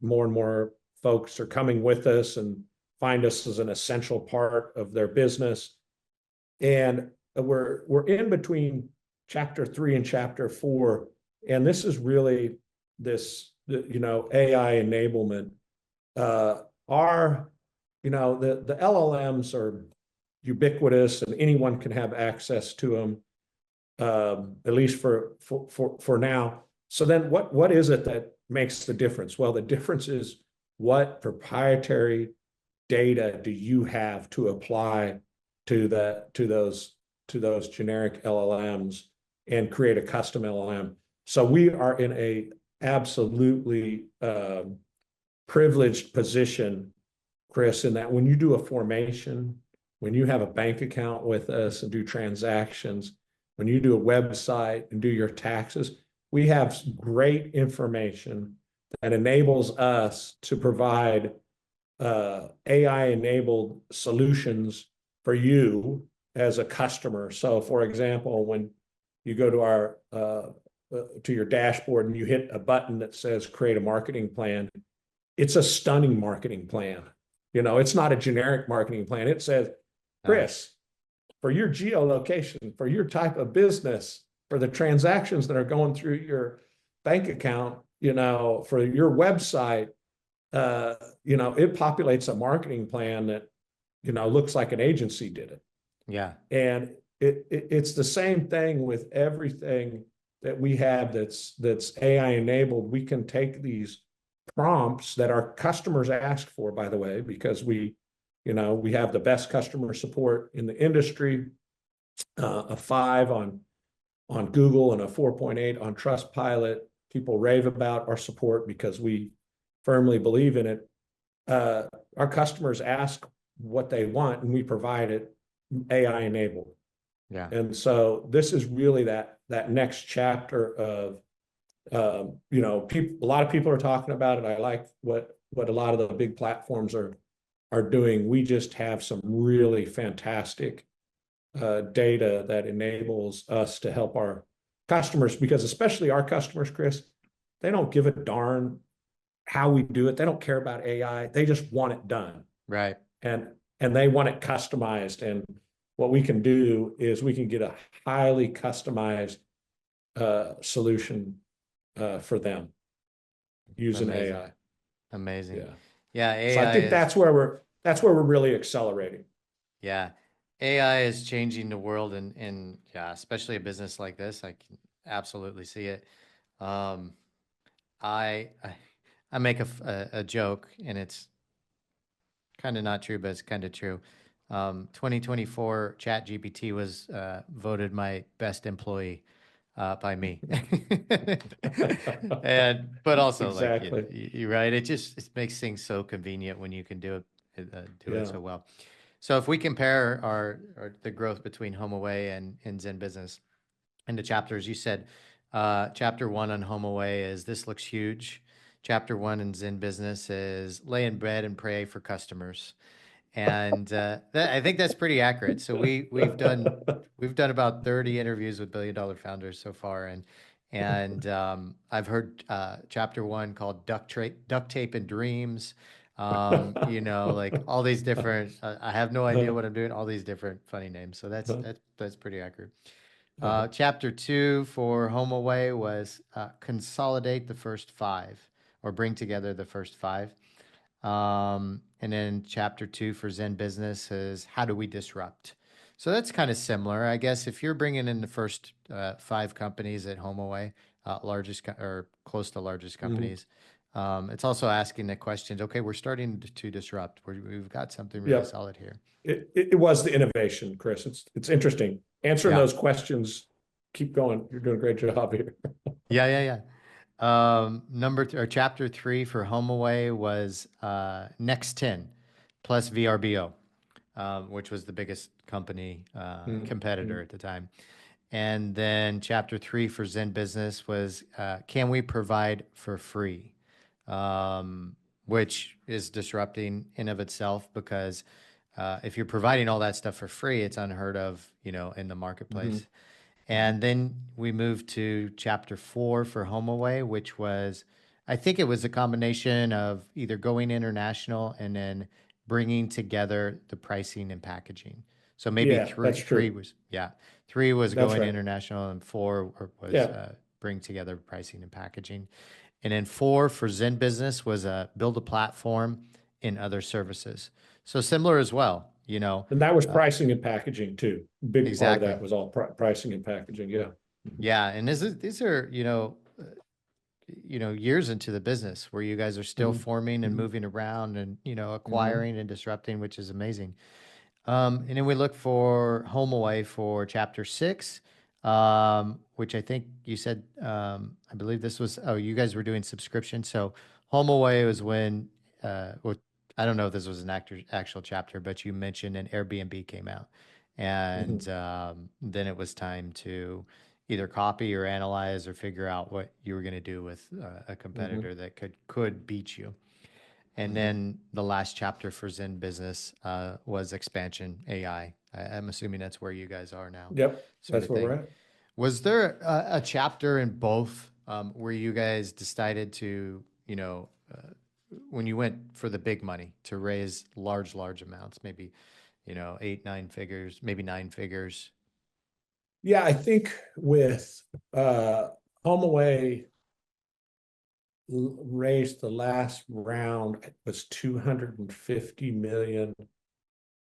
More and more folks are coming with us and find us as an essential part of their business. And we're in between chapter 3 and chapter 4. And this is really this, AI enablement. The LLMs are ubiquitous and anyone can have access to them, at least for now. So then what is it that makes the difference? Well, the difference is, what proprietary data do you have to apply to those generic LLMs and create a custom LLM? So we are in a absolutely privileged position, Chris, in that when you do a formation, when you have a bank account with us and do transactions, when you do a website and do your taxes, we have great information that enables us to provide AI-enabled solutions for you as a customer. So, for example, when you go to your dashboard and you hit a button that says create a marketing plan, it's a stunning marketing plan. It's not a generic marketing plan. It says, Chris, for your geolocation, for your type of business, for the transactions that are going through your bank account, for your website, it populates a marketing plan that, looks like an agency did it. Yeah. And it's the same thing with everything that we have that's AI enabled. We can take these prompts that our customers ask for, by the way, because we have the best customer support in the industry, a 5 on Google and a 4.8 on Trustpilot. People rave about our support because we firmly believe in it. Our customers ask what they want, and we provide it AI enabled. Yeah. And so this is really that next chapter of, a lot of people are talking about it. I like what a lot of the big platforms are doing. We just have some really fantastic data that enables us to help our customers, because especially our customers, Chris, they don't give a darn how we do it. They don't care about AI. They just want it done. Right. And they want it customized. And what we can do is we can get a highly customized solution for them using Amazing. AI. Amazing. Yeah. Yeah. AI So I think is, that's where we're really accelerating. yeah. AI is changing the world, and yeah, especially a business like this, I can absolutely see it. Um, I make a joke, and it's kind of not true, but it's kind of true. 2024 ChatGPT was voted my best employee. by me. But also like, Exactly. you're right. It makes things so convenient when you can do it Yeah. so well. So if we compare the growth between HomeAway and ZenBusiness into chapters, you said chapter 1 on HomeAway is this looks huge. Chapter 1 in ZenBusiness is lay in bed and pray for customers. And I think that's pretty accurate. So we've done about 30 interviews with billion-dollar founders so far, and I've heard chapter 1 called duct tape and dreams. Like all these different. I have no idea what I'm doing. All these different funny names. So that's pretty accurate. Chapter 2 for HomeAway was consolidate the first 5 or bring together the first 5. And then chapter 2 for ZenBusiness is how do we disrupt? So that's kind of similar, I guess. If you're bringing in the first 5 companies at HomeAway, or close to largest companies, it's also asking the questions. Okay, we're starting to disrupt. We've got something really Yep. solid here. It was the innovation, Chris. It's interesting. Answering Yeah. those questions. Keep going. You're doing a great job here. Yeah. Chapter 3 for HomeAway was Next 10 plus VRBO, which was the biggest company competitor at the time. And then chapter 3 for ZenBusiness was can we provide for free, which is disrupting in of itself, because if you're providing all that stuff for free, it's unheard of, in the marketplace. And then we moved to chapter 4 for HomeAway, which was, I think it was a combination of either going international and then bringing together the pricing and packaging. So maybe Yeah, that's three true. was, 3 was That's going right. international, and 4 was Yeah. bring together pricing and packaging. And then 4 for ZenBusiness was build a platform in other services. So similar as well, And that was pricing and packaging too. Big part of Exactly. that was all pricing and packaging. Yeah. Yeah, and these are years into the business where you guys are still forming and moving around and acquiring and disrupting, which is amazing. And then we look for HomeAway for chapter 6, which I think you said, I believe this was, you guys were doing subscription. So HomeAway was when, well, I don't know if this was an actual chapter, but you mentioned an Airbnb came out. And then it was time to either copy or analyze or figure out what you were going to do with a competitor that could beat you. And then the last chapter for ZenBusiness was expansion AI. I'm assuming that's where you guys are now. Yep. sort That's of where thing. we're at. Was there a chapter in both where you guys decided to, when you went for the big money to raise large amounts, maybe, 8, 9 figures, maybe 9 figures? Yeah, I think with HomeAway raised the last round, it was 250 million.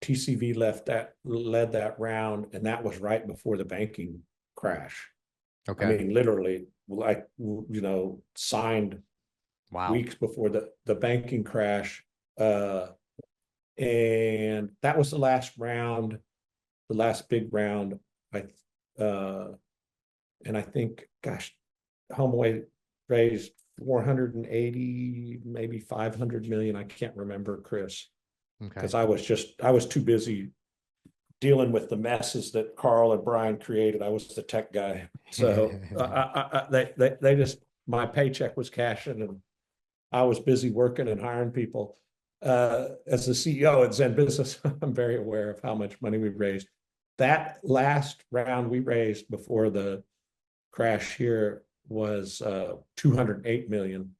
TCV led that round, and that was right before the banking crash. Okay. I mean, literally, like, signed Wow. weeks before the banking crash. And that was the last round, the last big round. And I think, gosh, HomeAway raised 480, maybe 500 million. I can't remember, Chris, because I was too busy dealing with the messes that Carl and Brian created. I was the tech guy. So they just, my paycheck was cashing and I was busy working and hiring people. As the CEO at ZenBusiness, I'm very aware of how much money we raised. That last round we raised before the crash here was $208 million.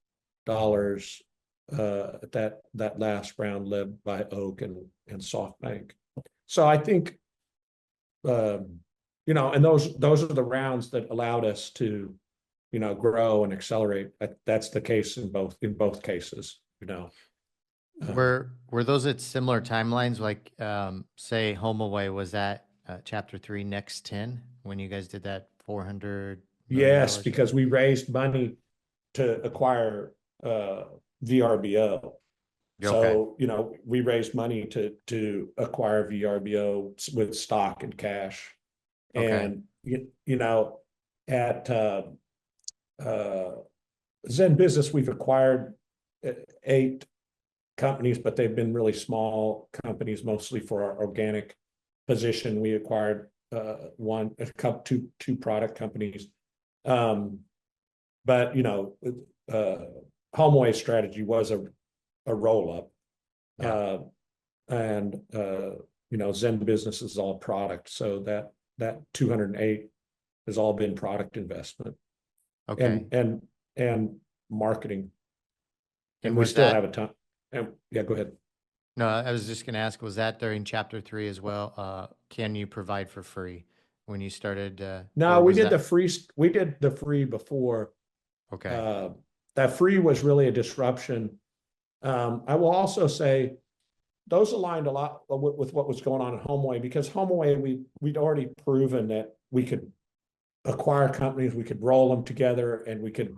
That last round led by Oak and SoftBank. So I think, and those are the rounds that allowed us to, grow and accelerate. That's the case in both cases, Were those at similar timelines? Like, say, HomeAway was at chapter 3, Next 10, when you guys did that $400 million? Yes, because we raised money to acquire VRBO. So, we raised money to acquire VRBO with stock and cash. And, at ZenBusiness, we've acquired 8 companies, but they've been really small companies, mostly for our organic position. We acquired two product companies. But HomeAway strategy was a roll-up. Yeah. ZenBusiness is all product. So that 208 has all been product investment. Okay. And marketing. And we was still that- have a ton. Yeah, go ahead. No, I was just going to ask, was that during chapter 3 as well? Can you provide for free when you started? No, or we was did that- we did the free before. Okay. That free was really a disruption. I will also say those aligned a lot with what was going on at HomeAway, because HomeAway, we'd already proven that we could acquire companies, we could roll them together, and we could,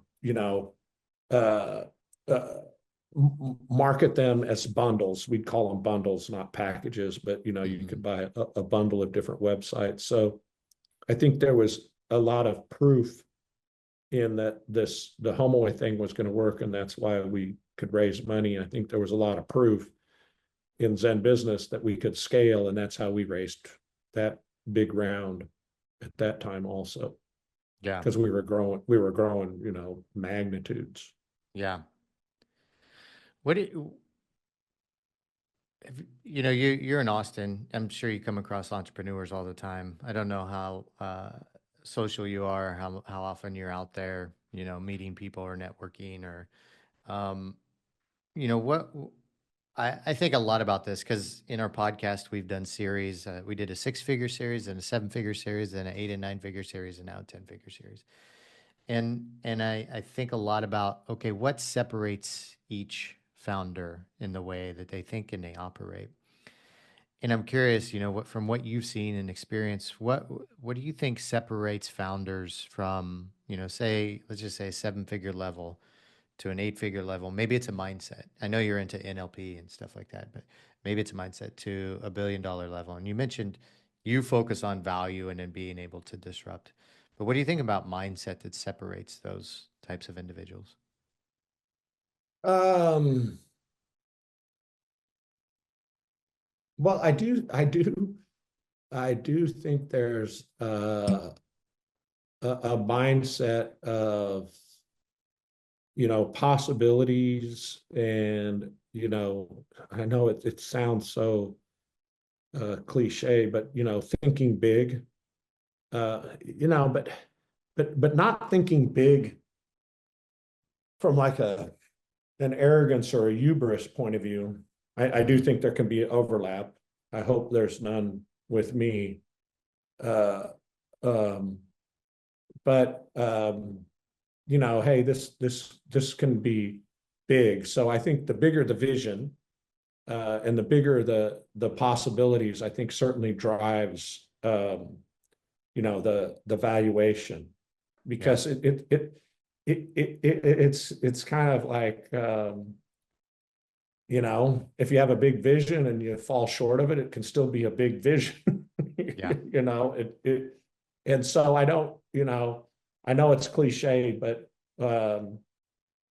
market them as bundles. We'd call them bundles, not packages, but you could buy a bundle of different websites. So I think there was a lot of proof in that the HomeAway thing was going to work, and that's why we could raise money. I think there was a lot of proof in ZenBusiness that we could scale, and that's how we raised that big round at that time also. Yeah. Because we were growing, magnitudes. Yeah. What do you're in Austin. I'm sure you come across entrepreneurs all the time. I don't know how social you are, how often you're out there, meeting people or networking, or what I think a lot about this, because in our podcast we've done series. We did a 6-figure series and a 7-figure series and an 8 and 9-figure series and now a 10-figure series. And I think a lot about, okay, what separates each founder in the way that they think and they operate. And I'm curious, from what you've seen and experienced, what do you think separates founders from, let's just say a 7-figure level to an 8-figure level? Maybe it's a mindset. I know you're into NLP and stuff like that, but maybe it's a mindset to $1 billion level. And you mentioned you focus on value and then being able to disrupt. But what do you think about mindset that separates those types of individuals? Well, I do think there's a mindset of, possibilities, and, I know it sounds so cliche, but, thinking big, but not thinking big from like an arrogance or a hubris point of view. I do think there can be overlap. I hope there's none with me. But hey, this can be big. So I think the bigger the vision, and the bigger the possibilities, I think certainly drives the valuation, because it's kind of like, if you have a big vision and you fall short of it, it can still be a big vision. Yeah. And so I don't, I know it's cliche, but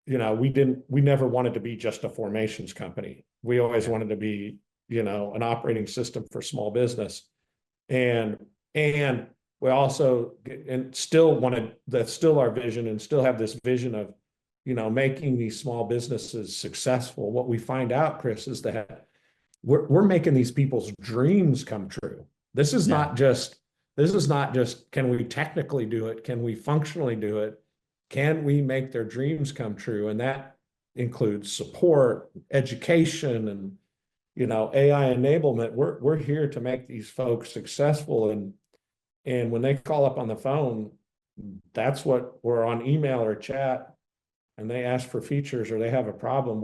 we never wanted to be just a formations company. We always wanted to be, an operating system for small business. And we also, and still wanted, that's still our vision, and still have this vision of, making these small businesses successful. What we find out, Chris, is that we're making these people's dreams come true. This is not just, can we technically do it? Can we functionally do it? Can we make their dreams come true? And that includes support, education, and, AI enablement. We're here to make these folks successful. And when they call up on the phone, that's what, we're on email or chat, and they ask for features or they have a problem.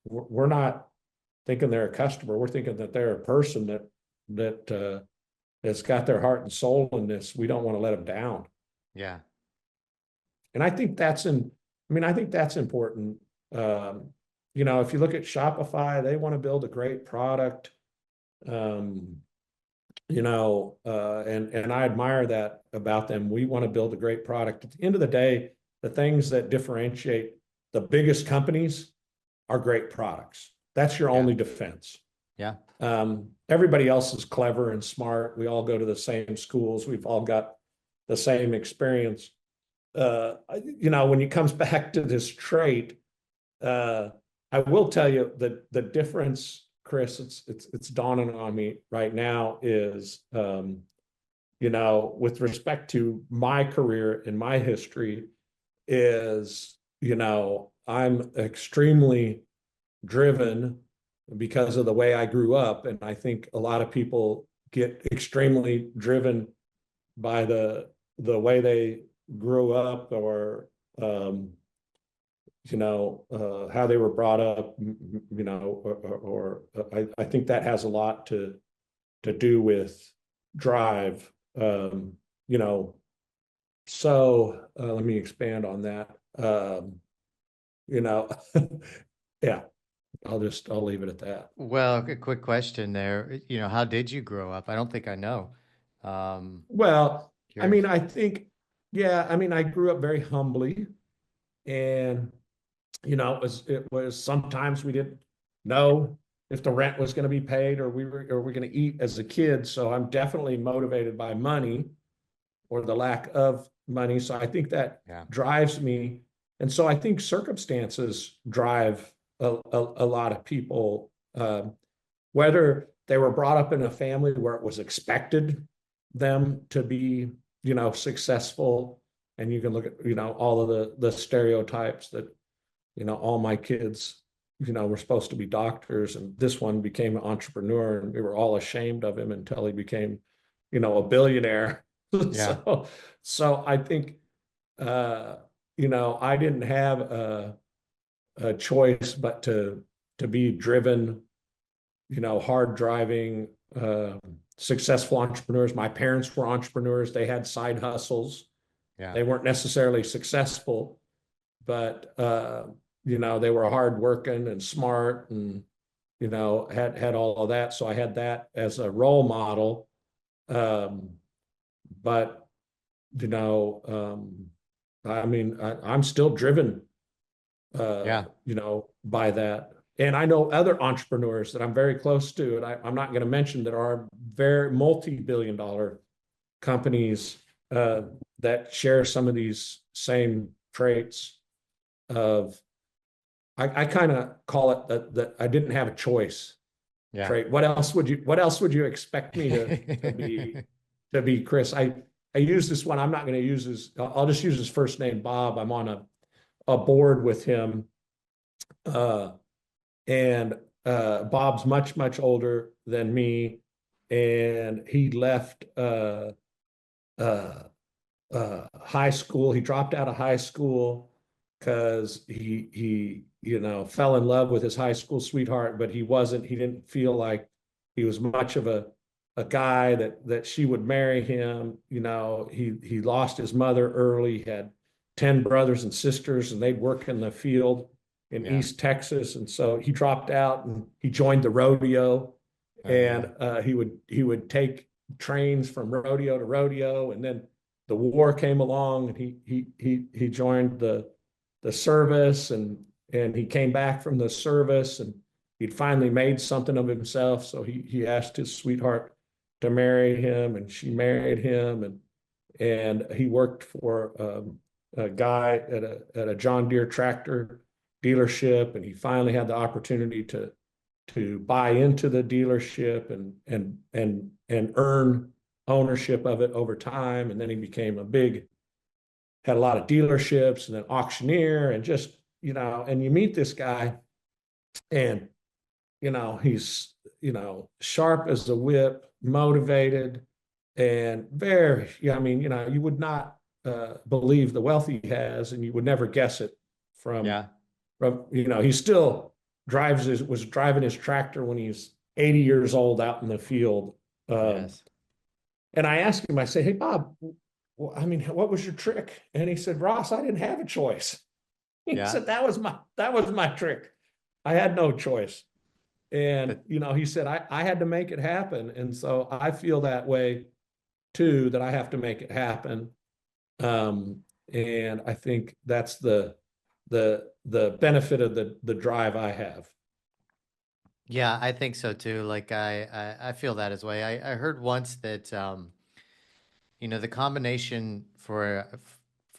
We're not thinking they're a customer. We're thinking that they're a person that has got their heart and soul in this. We don't want to let them down. Yeah. And I think that's important. If you look at Shopify, they want to build a great product. and I admire that about them. We want to build a great product. At the end of the day, the things that differentiate the biggest companies are great products. That's your Yeah. only defense. Yeah. Everybody else is clever and smart. We all go to the same schools. We've all got the same experience. When it comes back to this trait, I will tell you that the difference, Chris, it's dawning on me right now is, with respect to my career and my history is, I'm extremely driven because of the way I grew up. And I think a lot of people get extremely driven by the way they grew up or, how they were brought up, I think that has a lot to do with drive. So let me expand on that. Yeah, I'll leave it at that. Well, a quick question there. How did you grow up? I don't think I know. Well, Curious. I think, yeah, I grew up very humbly, and it was sometimes we didn't know if the rent was going to be paid or we were going to eat as a kid. So I'm definitely motivated by money or the lack of money. So I think that Yeah. drives me. And so I think circumstances drive a lot of people, whether they were brought up in a family where it was expected them to be, successful. And you can look at, all of the stereotypes that, all my kids, were supposed to be doctors, and this one became an entrepreneur, and we were all ashamed of him until he became, a billionaire. Yeah. So I think, I didn't have a choice but to be driven, hard driving, successful entrepreneurs. My parents were entrepreneurs. They had side hustles. Yeah. They weren't necessarily successful, but they were hardworking and smart, and had all of that. So I had that as a role model. But I'm still driven, Yeah. by that. And I know other entrepreneurs that I'm very close to, and I'm not going to mention, that are very multi-billion-dollar companies that share some of these same traits of, I kind of call it that I didn't have a choice Yeah. trait. What else would you expect me to be, Chris? I use this one. I'm not going to use his, I'll just use his first name, Bob. I'm on a board with him. And Bob's much, much older than me. And he left high school. He dropped out of high school because he fell in love with his high school sweetheart, but he didn't feel like he was much of a guy that she would marry him. He lost his mother early. He had 10 brothers and sisters, and they'd work in the field in East Texas. And so he dropped out and he joined the rodeo. And he would take trains from rodeo to rodeo. And then the war came along, and he joined the service, and he came back from the service, and he'd finally made something of himself. So he asked his sweetheart to marry him, and she married him, and he worked for a guy at a John Deere tractor dealership, and he finally had the opportunity to buy into the dealership and earn ownership of it over time. And then he became had a lot of dealerships, and then auctioneer, and just, and you meet this guy, and, he's, sharp as a whip, motivated, and very, you would not believe the wealth he has, and you would never guess it from, he still was driving his tractor when he's 80 years old out in the field. Yes. And I asked him, I said, "Hey, Bob, what was your trick?" And he said, "Ross, I didn't have a choice." He said, that was my trick. I had no choice. And, But he said, I had to make it happen. And so I feel that way too, that I have to make it happen. And I think that's the benefit of the drive I have. yeah, I think so too. Like I feel that as way. I heard once that the combination for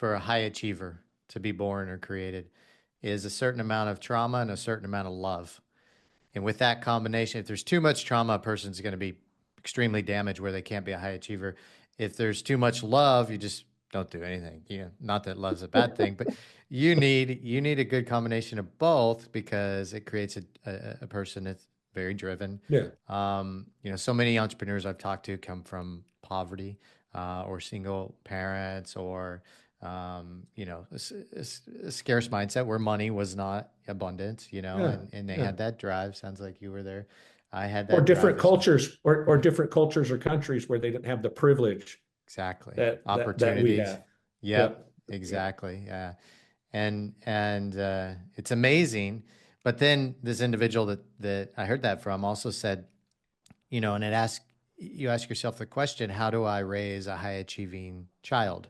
a high achiever to be born or created is a certain amount of trauma and a certain amount of love. And with that combination, if there's too much trauma, a person's going to be extremely damaged where they can't be a high achiever. If there's too much love, you just don't do anything. Not that love's a bad thing, but you need a good combination of both because it creates a person that's very driven. Yeah. So many entrepreneurs I've talked to come from poverty or single parents or a scarce mindset where money was not abundant, Yeah. and they Yeah. had that drive. Sounds like you were there. I had Or that different drive as well. cultures or different cultures or countries where they didn't have the privilege Exactly. that we Opportunities. have. Yep. Yep. Yep. Exactly. Yeah. And it's amazing. But then this individual that I heard that from also said, and you ask yourself the question, how do I raise a high achieving child?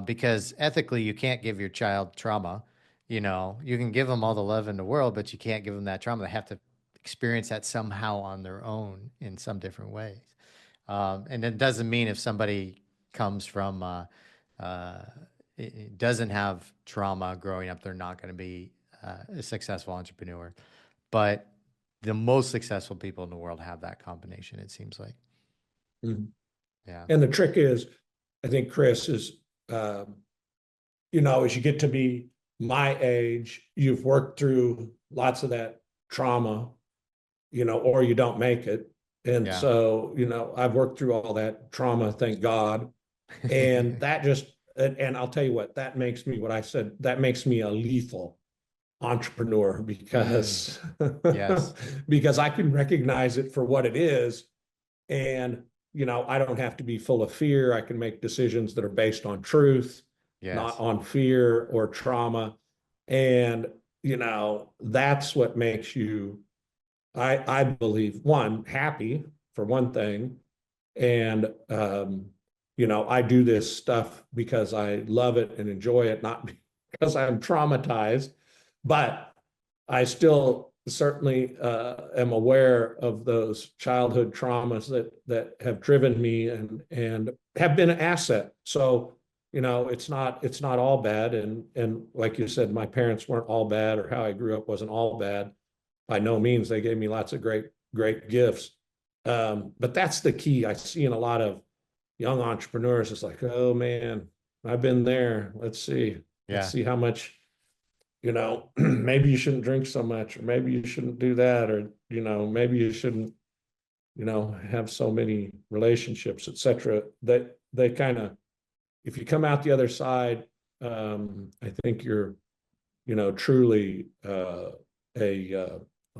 Because ethically, you can't give your child trauma. You can give them all the love in the world, but you can't give them that trauma. They have to experience that somehow on their own in some different ways. And it doesn't mean if somebody comes from, it doesn't have trauma growing up, they're not going to be a successful entrepreneur. But the most successful people in the world have that combination, it seems like. Mhm. Yeah. And the trick is, I think, Chris, is, as you get to be my age, you've worked through lots of that trauma, or you don't make it. And Yeah. so, I've worked through all that trauma, thank God. And that just, and I'll tell you what, that makes me, what I said, that makes me a lethal entrepreneur because, Yes. because I can recognize it for what it is. And, I don't have to be full of fear. I can make decisions that are based on truth, not Yes. on fear or trauma. And, that's what makes you, I believe, one, happy for one thing. And, I do this stuff because I love it and enjoy it, not because I'm traumatized, but I still certainly am aware of those childhood traumas that have driven me and have been an asset. So, it's not all bad. And like you said, my parents weren't all bad, or how I grew up wasn't all bad. By no means. They gave me lots of great gifts. But that's the key I see in a lot of young entrepreneurs. It's like, oh man, I've been there. Let's see. Let's Yeah. see how much, maybe you shouldn't drink so much, or maybe you shouldn't do that, or, maybe you shouldn't, have so many relationships, etc. That they kind of, if you come out the other side, I think you're, truly a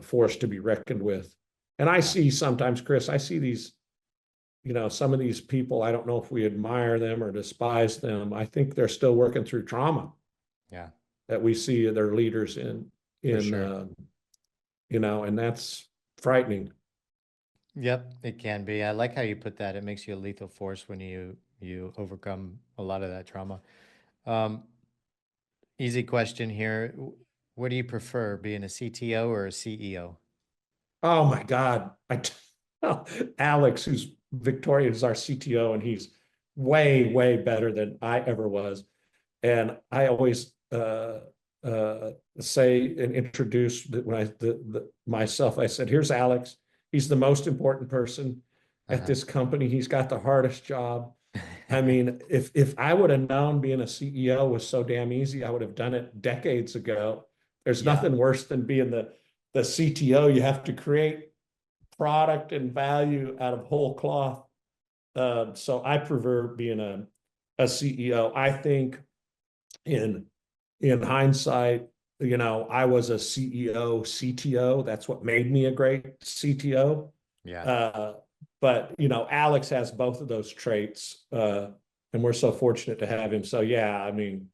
force to be reckoned with. And I see sometimes, Chris, I see these, some of these people, I don't know if we admire them or despise them. I think they're still working through trauma Yeah. that we see their leaders For sure. and that's frightening. Yep, it can be. I like how you put that. It makes you a lethal force when you overcome a lot of that trauma. Um, Easy question here. What do you prefer, being a CTO or a CEO? Oh my God. Alex, who's Victoria, is our CTO, and he's way better than I ever was. And I always say and introduce when myself, I said, here's Alex. He's the most important person at Uh-huh. this company. He's got the hardest job. I mean, if I would have known being a CEO was so damn easy, I would have done it decades ago. There's Yeah. nothing worse than being the CTO. You have to create product and value out of whole cloth. So I prefer being a CEO. I think in hindsight, I was a CEO, CTO. That's what made me a great CTO. Yeah. But Alex has both of those traits, and we're so fortunate to have him. So yeah, I mean,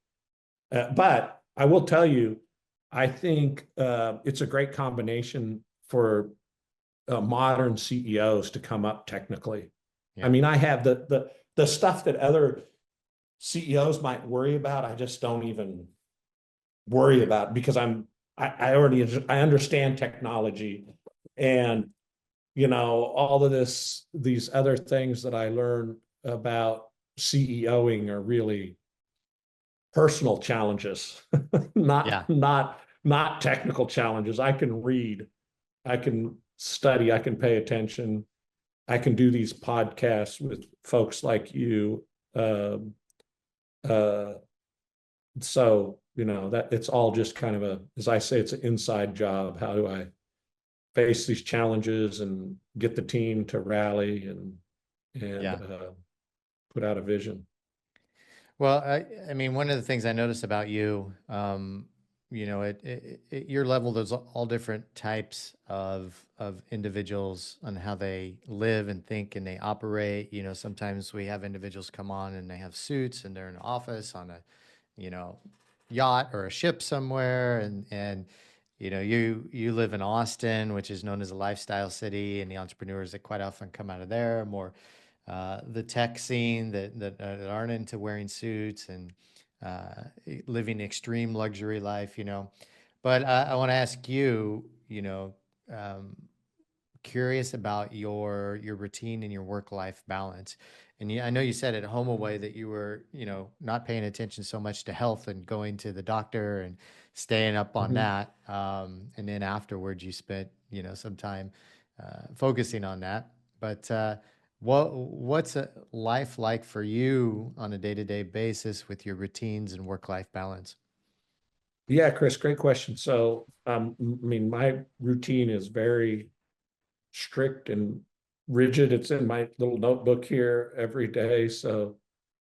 but I will tell you, I think it's a great combination for modern CEOs to come up technically. Yeah. I mean, I have the stuff that other CEOs might worry about. I just don't even worry about because I understand technology, and all of these other things that I learn about CEOing are really personal challenges, Yeah. not technical challenges. I can read, I can study, I can pay attention, I can do these podcasts with folks like you. Uh, so that it's all just kind of as I say, it's an inside job. How do I face these challenges and get the team to rally and Yeah. put out a vision? Well, I mean, one of the things I noticed about you, at your level, there's all different types of individuals and how they live and think and they operate. Sometimes we have individuals come on and they have suits and they're in an office on a, yacht or a ship somewhere, and you live in Austin, which is known as a lifestyle city, and the entrepreneurs that quite often come out of there are more the tech scene that aren't into wearing suits and living extreme luxury life, But I want to ask you, curious about your routine and your work-life balance. And I know you said at HomeAway that you were, not paying attention so much to health and going to the doctor and staying up on that. And then afterwards, you spent, some time focusing on that. But what's a life like for you on a day-to-day basis with your routines and work-life balance? Yeah, Chris, great question. So, I mean, my routine is very strict and rigid. It's in my little notebook here every day. So,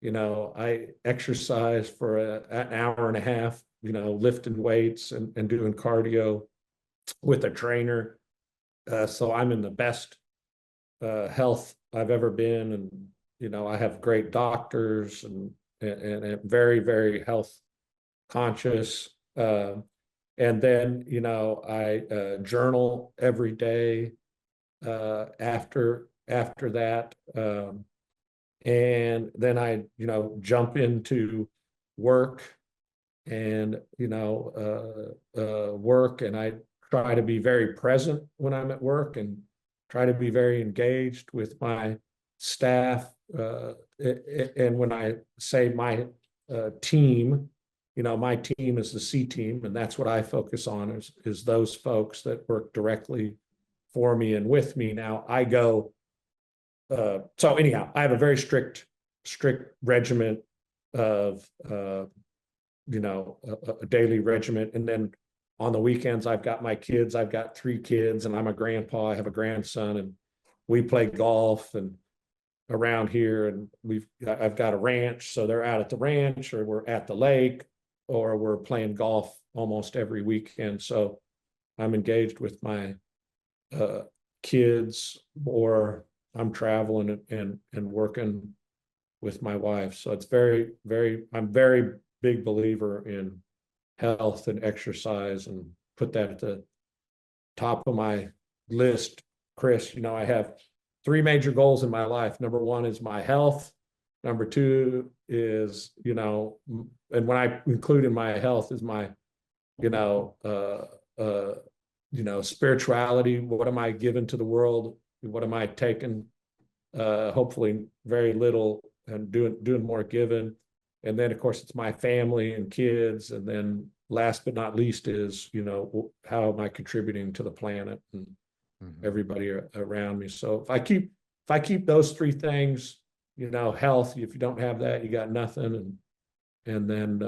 I exercise for an hour and a half, lifting weights and doing cardio with a trainer. So I'm in the best health I've ever been. And, I have great doctors and very, very health conscious. And then, I journal every day after that. And then I, jump into work and, work, and I try to be very present when I'm at work and try to be very engaged with my staff. And when I say my team, my team is the C team, and that's what I focus on is those folks that work directly for me and with me. Now I go, so anyhow, I have a very strict regiment of, a daily regiment. And then on the weekends, I've got my kids. I've got 3 kids and I'm a grandpa. I have a grandson, and we play golf and around here. And I've got a ranch. So they're out at the ranch, or we're at the lake, or we're playing golf almost every weekend. So I'm engaged with my kids, or I'm traveling and working with my wife. So it's I'm very big believer in health and exercise, and put that at the top of my list. Chris, I have 3 major goals in my life. Number 1 is my health. Number 2 is, and when I include in my health is my, spirituality. What am I giving to the world? What am I taking? Hopefully very little, and doing more giving. And then of course it's my family and kids. And then last but not least is, how am I contributing to the planet and everybody around me? So if I keep those 3 things, health, if you don't have that, you got nothing. And then,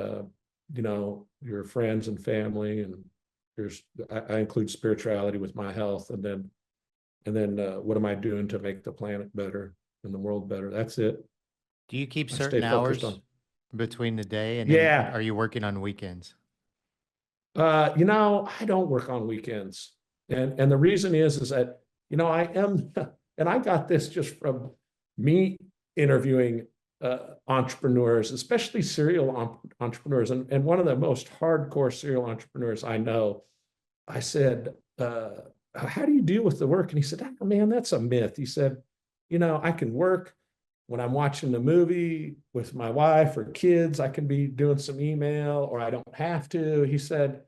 your friends and family, and I include spirituality with my health. And then what am I doing to make the planet better and the world better? That's it. Do you keep I certain stay focused hours on. between the day, and Yeah. then are you working on weekends? I don't work on weekends. And the reason is that, I am, and I got this just from me interviewing entrepreneurs, especially serial entrepreneurs. And one of the most hardcore serial entrepreneurs I know, I said, how do you deal with the work? And he said, oh, man, that's a myth. He said, I can work when I'm watching the movie with my wife or kids. I can be doing some email, or I don't have to. He said,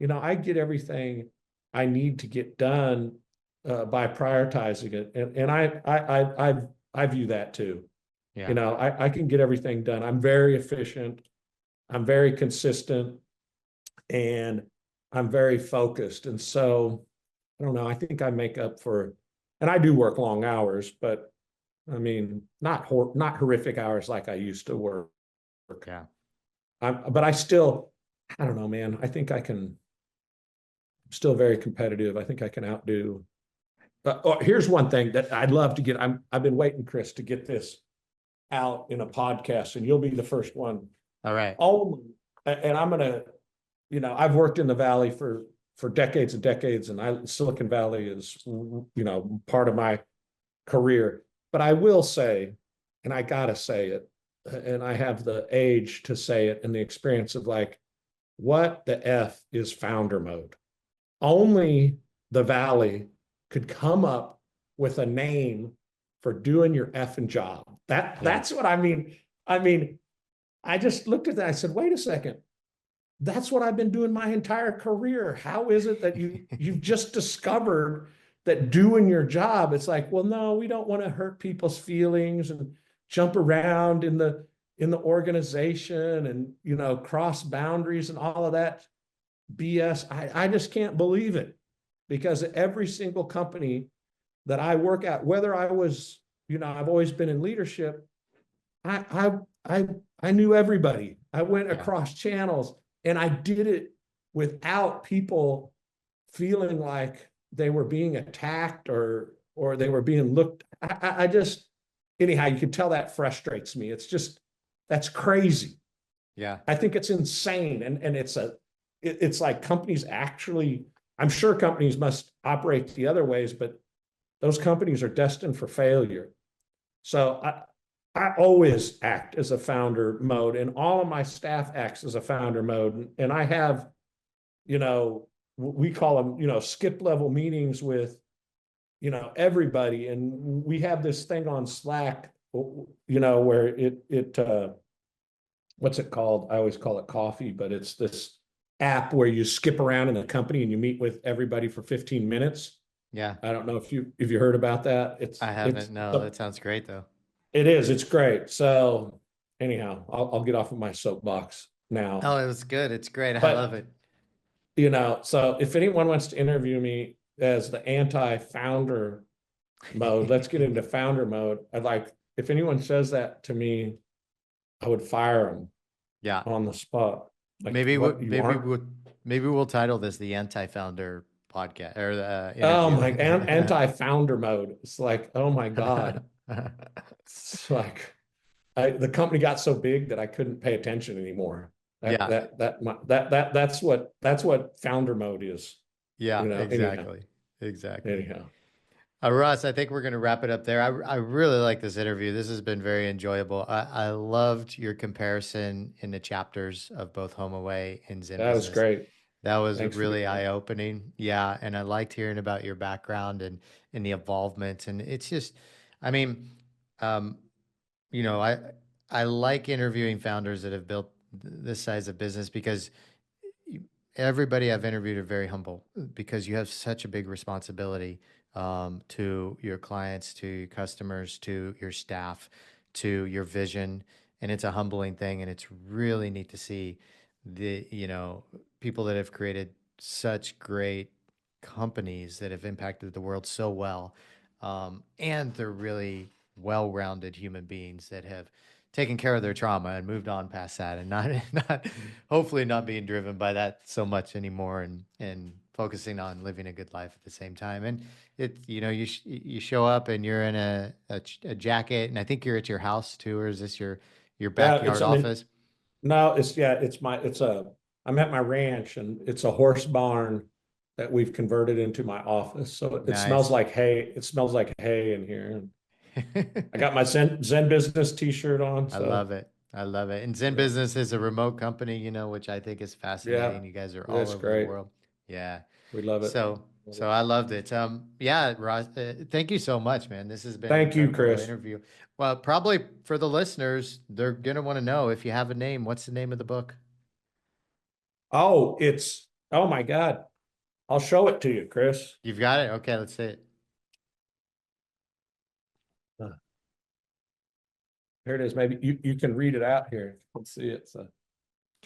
I get everything I need to get done by prioritizing it. And I view that too. Yeah. I can get everything done. I'm very efficient. I'm very consistent, and I'm very focused. And so I don't know, I think I make up for, and I do work long hours, but I mean, not horrific hours like I used to work. Yeah. But I don't know, man. I think I'm still very competitive. I think I can outdo. But here's one thing that I'd love to get. I've been waiting, Chris, to get this out in a podcast, and you'll be the first one. All right. And I'm gonna, I've worked in the Valley for decades and decades, and Silicon Valley is, part of my career. But I will say, and I gotta say it, and I have the age to say it and the experience of like, what the F is founder mode? Only the Valley could come up with a name for doing your effing job. That's what I mean. I just looked at that. I said, wait a second. That's what I've been doing my entire career. How is it that you've just discovered that doing your job? It's like, well, no, we don't want to hurt people's feelings and jump around in the organization and cross boundaries and all of that BS. I just can't believe it, because every single company that I work at, whether I was, I've always been in leadership, I knew everybody. I went across channels, and I did it without people feeling like they were being attacked or they were being looked. I just, anyhow, you can tell that frustrates me. That's crazy. Yeah. I think it's insane. And it's like companies actually, I'm sure companies must operate the other ways, but those companies are destined for failure. So I always act as a founder mode, and all of my staff acts as a founder mode. And I have, we call them, skip level meetings with, everybody. And we have this thing on Slack, where what's it called? I always call it coffee, but it's this app where you skip around in the company and you meet with everybody for 15 minutes. Yeah. I don't know if you heard about that. I haven't. No, that sounds great though. It is. It's great. So anyhow, I'll get off of my soapbox now. Oh, it was good. It's great. I love it. So if anyone wants to interview me as the anti-founder mode, let's get into founder mode. If anyone says that to me, I would fire them. Yeah. On the spot. Like, maybe we'll title this the anti-founder podcast or the oh my anti-founder mode. It's like, oh my God. It's like the company got so big that I couldn't pay attention anymore. That's what founder mode is. Yeah, exactly. Anyhow. Ross, I think we're going to wrap it up there. I really like this interview. This has been very enjoyable. I loved your comparison in the chapters of both HomeAway and ZenBusiness. That was great. That was really eye-opening. Yeah, and I liked hearing about your background and the involvement. And it's just, I mean, I like interviewing founders that have built this size of business, because everybody I've interviewed are very humble, because you have such a big responsibility to your clients, to your customers, to your staff, to your vision. And it's a humbling thing. And it's really neat to see the, people that have created such great companies that have impacted the world so well. And they're really well-rounded human beings that have taken care of their trauma and moved on past that, and not hopefully not being driven by that so much anymore, and focusing on living a good life at the same time. And you show up and you're in a jacket, and I think you're at your house too, or is this your backyard office? No, I'm at my ranch, and it's a horse barn that we've converted into my office. So it smells like hay. It smells like hay in here. I got my ZenBusiness t-shirt on. So. I love it. And ZenBusiness is a remote company, which I think is fascinating. You guys are all over the world. Yeah. We love it. So So I loved it. Yeah, Ross, thank you so much, man. This has been an Thank you, incredible Chris. interview. Well, probably for the listeners, they're gonna want to know if you have a name. What's the name of the book? Oh, oh my God. I'll show it to you, Chris. You've got it. Okay, let's see it. Uh, Here it is. Maybe you can read it out here. Let's see it. So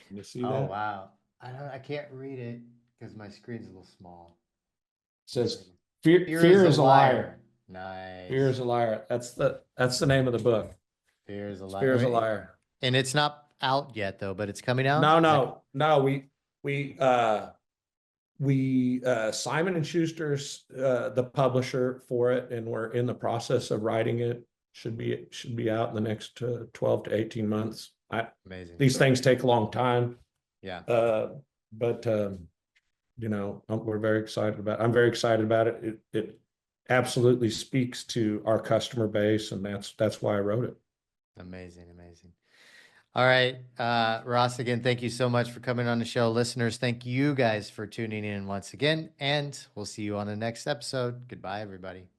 can you see Oh that? wow, I can't read it because my screen's a little small. It says fear is a liar. Nice. Fear is a liar. That's the name of the book. Fear is a liar. Fear is a liar. And it's not out yet though, but it's coming out. No. We Simon and Schuster's the publisher for it, and we're in the process of writing it. Should be out in the next 12 to 18 months. Amazing. These things take a long time. Yeah. But we're very excited about it. I'm very excited about it. It absolutely speaks to our customer base, and that's why I wrote it. Amazing. All right, Ross, again, thank you so much for coming on the show. Listeners, thank you guys for tuning in once again, and we'll see you on the next episode. Goodbye, everybody.